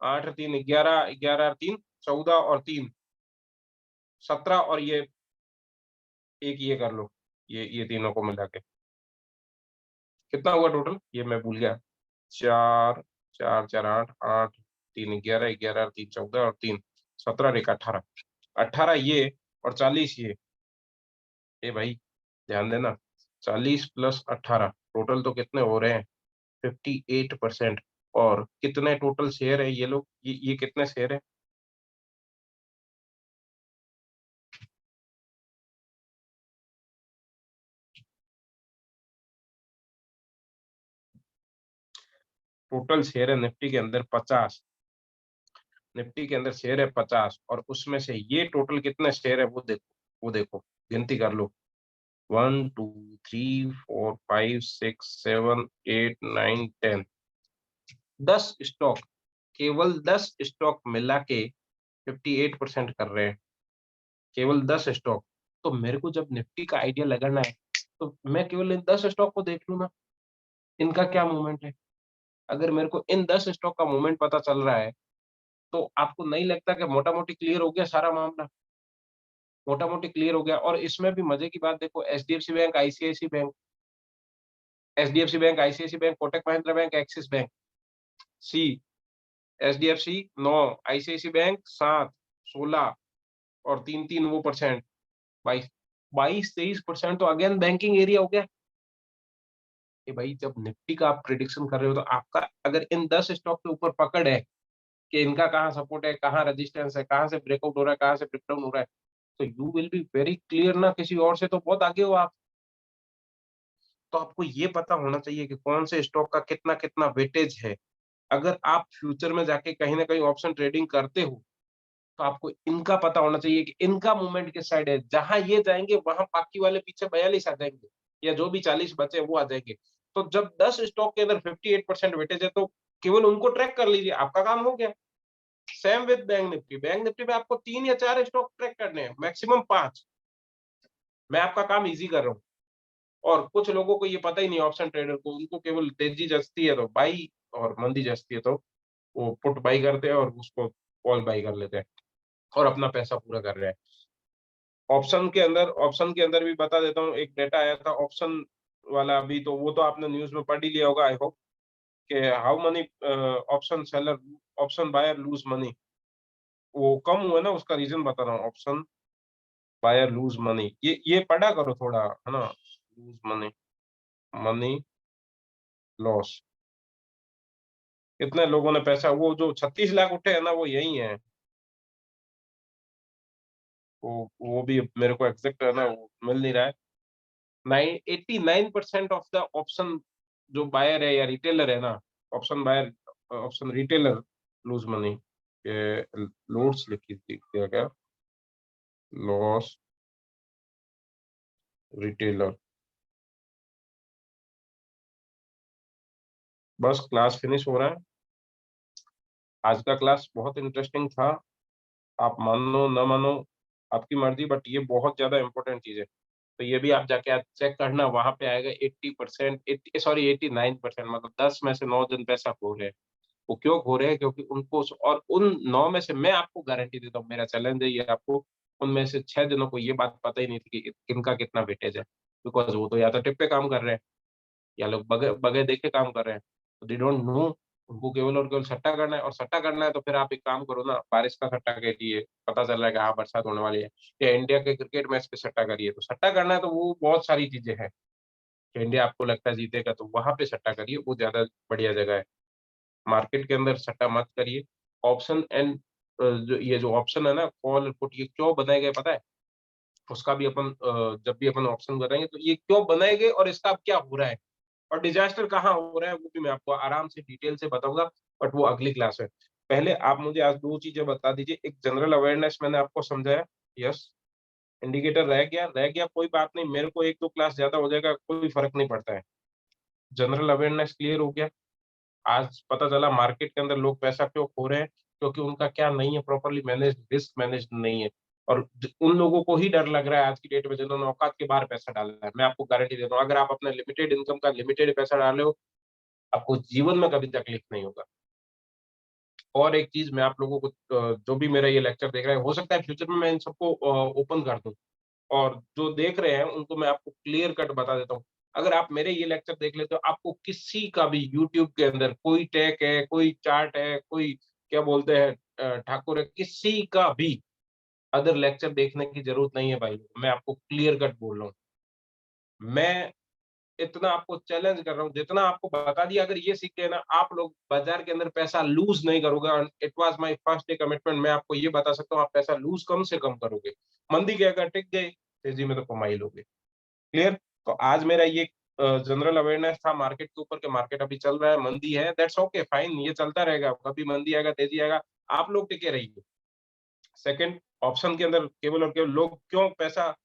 8 3 11, 11 3 14 और 3 17, और ये एक ये कर लो, ये तीनों को मिला के कितना हुआ टोटल, ये मैं भूल गया। 4 4 4 8, 8 3 11, 11 3 14 और 3 17 और 1 18, 18 ये और 40 ये भाई ध्यान देना, 40 प्लस 18 टोटल तो कितने हो रहे हैं? 58%। और कितने टोटल शेयर है ये लोग, ये कितने शेयर है? टोटल शेयर है निफ्टी के अंदर 50, निफ्टी के अंदर शेयर है 50 और उसमें से ये टोटल कितने शेयर है वो देखो गिनती कर लो 1 2 3 4 5 6 7 8 9 10 10 स्टॉक, केवल 10 स्टॉक मिला के 58% कर रहे हैं, केवल 10 स्टॉक। तो मेरे को जब निफ्टी का आइडिया लगाना है तो मैं केवल इन 10 स्टॉक को देख लूँ ना, इनका क्या मूवमेंट है। अगर मेरे को इन 10 स्टॉक का मूवमेंट पता चल रहा है तो आपको नहीं लगता कि मोटा मोटी क्लियर हो गया सारा मामला, मोटा मोटी क्लियर हो गया। और इसमें भी मजे की बात देखो, HDFC bank, ICICI bank, HDFC bank, ICICI bank, Kotak Mahindra bank, Axis bank, सी एचडीएफसी 9, आईसीआईसी बैंक 7, 16 और 3 वो परसेंट, 22-23% तो अगेन बैंकिंग एरिया हो गया। कि भाई जब निफ्टी का आप प्रिडिक्शन कर रहे हो तो आपका अगर इन 10 स्टॉक के ऊपर पकड़ है कि इनका कहाँ सपोर्ट है, कहाँ रेजिस्टेंस है, कहाँ से ब्रेकआउट हो रहा है, कहाँ से ब्रेकडाउन हो रहा है, तो you will be very clear ना, किसी और से तो बहुत आगे हो आप। तो आपको ये पता होना चाहिए कि कौन से स्टॉक का कितना कितना वेटेज है। अगर आप फ्यूचर में जाके कहीं ना कहीं ऑप्शन ट्रेडिंग करते हो तो आपको इनका पता होना चाहिए कि इनका मूवमेंट किस साइड है। जहां ये जाएंगे वहां बाकी वाले पीछे 42 आ जाएंगे या जो भी 40 बचे वो आ जाएंगे। तो जब 10 स्टॉक के अंदर 58% वेटेज है तो केवल उनको ट्रैक कर लीजिए, आपका काम हो गया। Same with bank Nifty, bank Nifty में आपको 3 या 4 स्टॉक ट्रैक करने हैं, मैक्सिमम 5। मैं आपका काम इजी कर रहा हूँ। और कुछ लोगों को ये पता ही नहीं, ऑप्शन ट्रेडर को, उनको केवल तेजी जचती है तो बाई और मंदी जचती है तो वो पुट बाई करते हैं और उसको कॉल बाई कर लेते हैं और अपना पैसा पूरा कर रहे हैं। ऑप्शन के अंदर भी बता देता हूँ, एक डेटा आया था ऑप्शन वाला अभी, तो वो तो आपने न्यूज में पढ़ ही लिया होगा आई होप, कि how money option seller, option buyer lose money. वो कम हुआ ना, उसका रीजन बता रहा हूँ, ऑप्शन बायर लूज मनी, ये पढ़ा करो थोड़ा, है ना। लूज मनी, मनी लॉस, कितने लोगों ने पैसा, वो जो 36 लाख उठे हैं ना वो यही है। वो भी मेरे को एग्जैक्ट है ना वो मिल नहीं रहा है। 89% ऑफ द ऑप्शन जो बायर है या रिटेलर है ना, option buyer, option retailer lose money, loss लिखी थी क्या, क्या लॉस रिटेलर। बस क्लास फिनिश हो रहा है। आज का क्लास बहुत इंटरेस्टिंग था, आप मानो न मानो आपकी मर्जी, बट ये बहुत ज्यादा इंपॉर्टेंट चीज है। तो ये भी आप जाके आज चेक करना, वहां पे आएगा 80%, 89%, मतलब 10 में से 9 जन पैसा खो रहे हैं। वो क्यों खो रहे हैं, क्योंकि उनको, और उन 9 में से मैं आपको गारंटी देता हूँ, मेरा चैलेंज है ये आपको, उनमें से 6 जनों को ये बात पता ही नहीं थी कि किनका कितना वेटेज है। बिकॉज वो तो या तो टिप पे काम कर रहे हैं या लोग बगैर बगैर देखे काम कर रहे हैं, तो दे डोंट नो। उनको केवल और केवल सट्टा करना है, और सट्टा करना है तो फिर आप एक काम करो ना, बारिश का सट्टा करिए, पता चल रहा है कि हाँ बरसात होने वाली है, या इंडिया के क्रिकेट मैच पे सट्टा करिए। तो सट्टा करना है तो वो बहुत सारी चीजें हैं कि इंडिया आपको लगता है जीतेगा तो वहां पे सट्टा करिए, वो ज्यादा बढ़िया जगह है। मार्केट के अंदर सट्टा मत करिए। ऑप्शन एंड जो ये जो ऑप्शन है ना, कॉल पुट, ये क्यों बनाए गए पता है? उसका भी अपन जब भी अपन ऑप्शन बताएंगे तो ये क्यों बनाए गए और इसका अब क्या हो रहा है, और डिजास्टर कहाँ हो रहा है वो भी मैं आपको आराम से डिटेल से बताऊंगा, बट वो अगली क्लास है। पहले आप मुझे आज दो चीजें बता दीजिए, एक जनरल अवेयरनेस मैंने आपको समझाया, यस, इंडिकेटर रह गया कोई बात नहीं, मेरे को एक दो क्लास ज्यादा हो जाएगा, कोई फर्क नहीं पड़ता है। जनरल अवेयरनेस क्लियर हो गया। आज पता चला मार्केट के अंदर लोग पैसा क्यों खो रहे हैं, क्योंकि उनका क्या नहीं है, प्रॉपरली मैनेज, रिस्क मैनेज नहीं है। और उन लोगों को ही डर लग रहा है आज की डेट में जिन्होंने औकात के बाहर पैसा डाला है। मैं आपको गारंटी देता हूँ, अगर आप अपने लिमिटेड इनकम का लिमिटेड पैसा डाले हो, आपको जीवन में कभी तकलीफ नहीं होगा। और एक चीज मैं आप लोगों को, जो भी मेरा ये लेक्चर देख रहे हैं, हो सकता है फ्यूचर में मैं इन सबको ओपन कर दूं, और जो देख रहे हैं उनको मैं आपको क्लियर कट बता देता हूँ। अगर आप मेरे ये लेक्चर देख लेते हो, आपको किसी का भी यूट्यूब के अंदर कोई टैग है, कोई चार्ट है, कोई क्या बोलते हैं ठाकुर है, किसी का भी अदर लेक्चर देखने की जरूरत नहीं है भाई, मैं आपको क्लियर कट बोल रहा हूँ। मैं इतना आपको चैलेंज कर रहा हूँ, जितना आपको बता दिया, अगर ये सीख गए ना आप लोग, बाजार के अंदर पैसा लूज नहीं करोगे। It was my first day commitment, मैं आपको ये बता सकता हूँ, आप पैसा लूज कम से कम करोगे। मंदी के अगर टिक गए, तेजी में तो कमाई लोगे। क्लियर? तो आज मेरा ये जनरल अवेयरनेस था मार्केट के ऊपर के मार्केट अभी चल रहा है, मंदी है, दैट्स ओके फाइन, ये चलता रहेगा, कभी मंदी आएगा तेजी आएगा, आप लोग टिके रहिए। सेकंड ऑप्शन के अंदर केवल और केवल लोग क्यों पैसा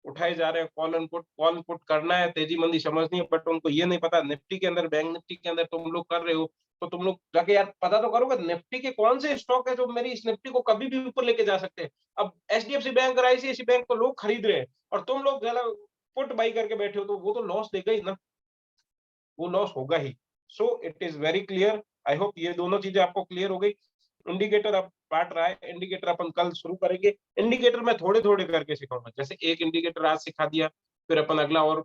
उठाए जा रहे हैं, कॉल पुट करना है, तेजी मंदी समझनी है, बट उनको ये नहीं पता निफ्टी के अंदर, बैंक निफ्टी के अंदर तुम लोग कर रहे हो, तो तुम लोग जाके यार पता तो करोगे निफ्टी के कौन से स्टॉक है जो मेरी इस निफ्टी को कभी भी ऊपर लेके जा सकते हैं। अब एचडीएफसी बैंक और आईसीआईसी बैंक को लोग खरीद रहे हैं और तुम लोग जरा पुट बाई करके बैठे हो, तो वो तो लॉस देगा ही ना, वो लॉस होगा ही। So it is very clear, I hope ये दोनों चीजें आपको क्लियर हो गई। इंडिकेटर अब बांट रहा है, इंडिकेटर अपन कल शुरू करेंगे, इंडिकेटर मैं थोड़े थोड़े करके सिखाऊंगा, जैसे एक इंडिकेटर आज सिखा दिया, फिर अपन अगला और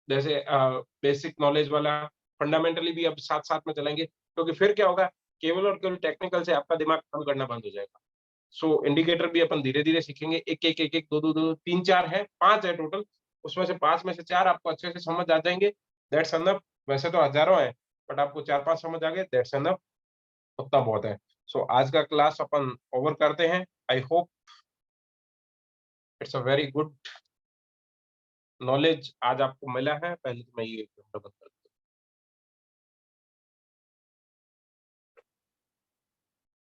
जैसे बेसिक नॉलेज वाला फंडामेंटली भी अब साथ साथ में चलेंगे, क्योंकि फिर क्या होगा, केवल और केवल टेक्निकल से आपका दिमाग काम करना बंद हो जाएगा। सो इंडिकेटर भी अपन धीरे धीरे सीखेंगे, एक एक एक एक दो दो दो तीन चार है, पांच है टोटल, उसमें से पांच में से चार आपको अच्छे से समझ आ जाएंगे, दैट्स एनफ। वैसे तो हजारों है, बट आपको चार पांच समझ आ गए, दैट्स एनफ, उतना बहुत है। सो आज का क्लास अपन ओवर करते हैं। I hope it's a very good knowledge आज आपको मिला है। पहले तो मैं ये बंद कर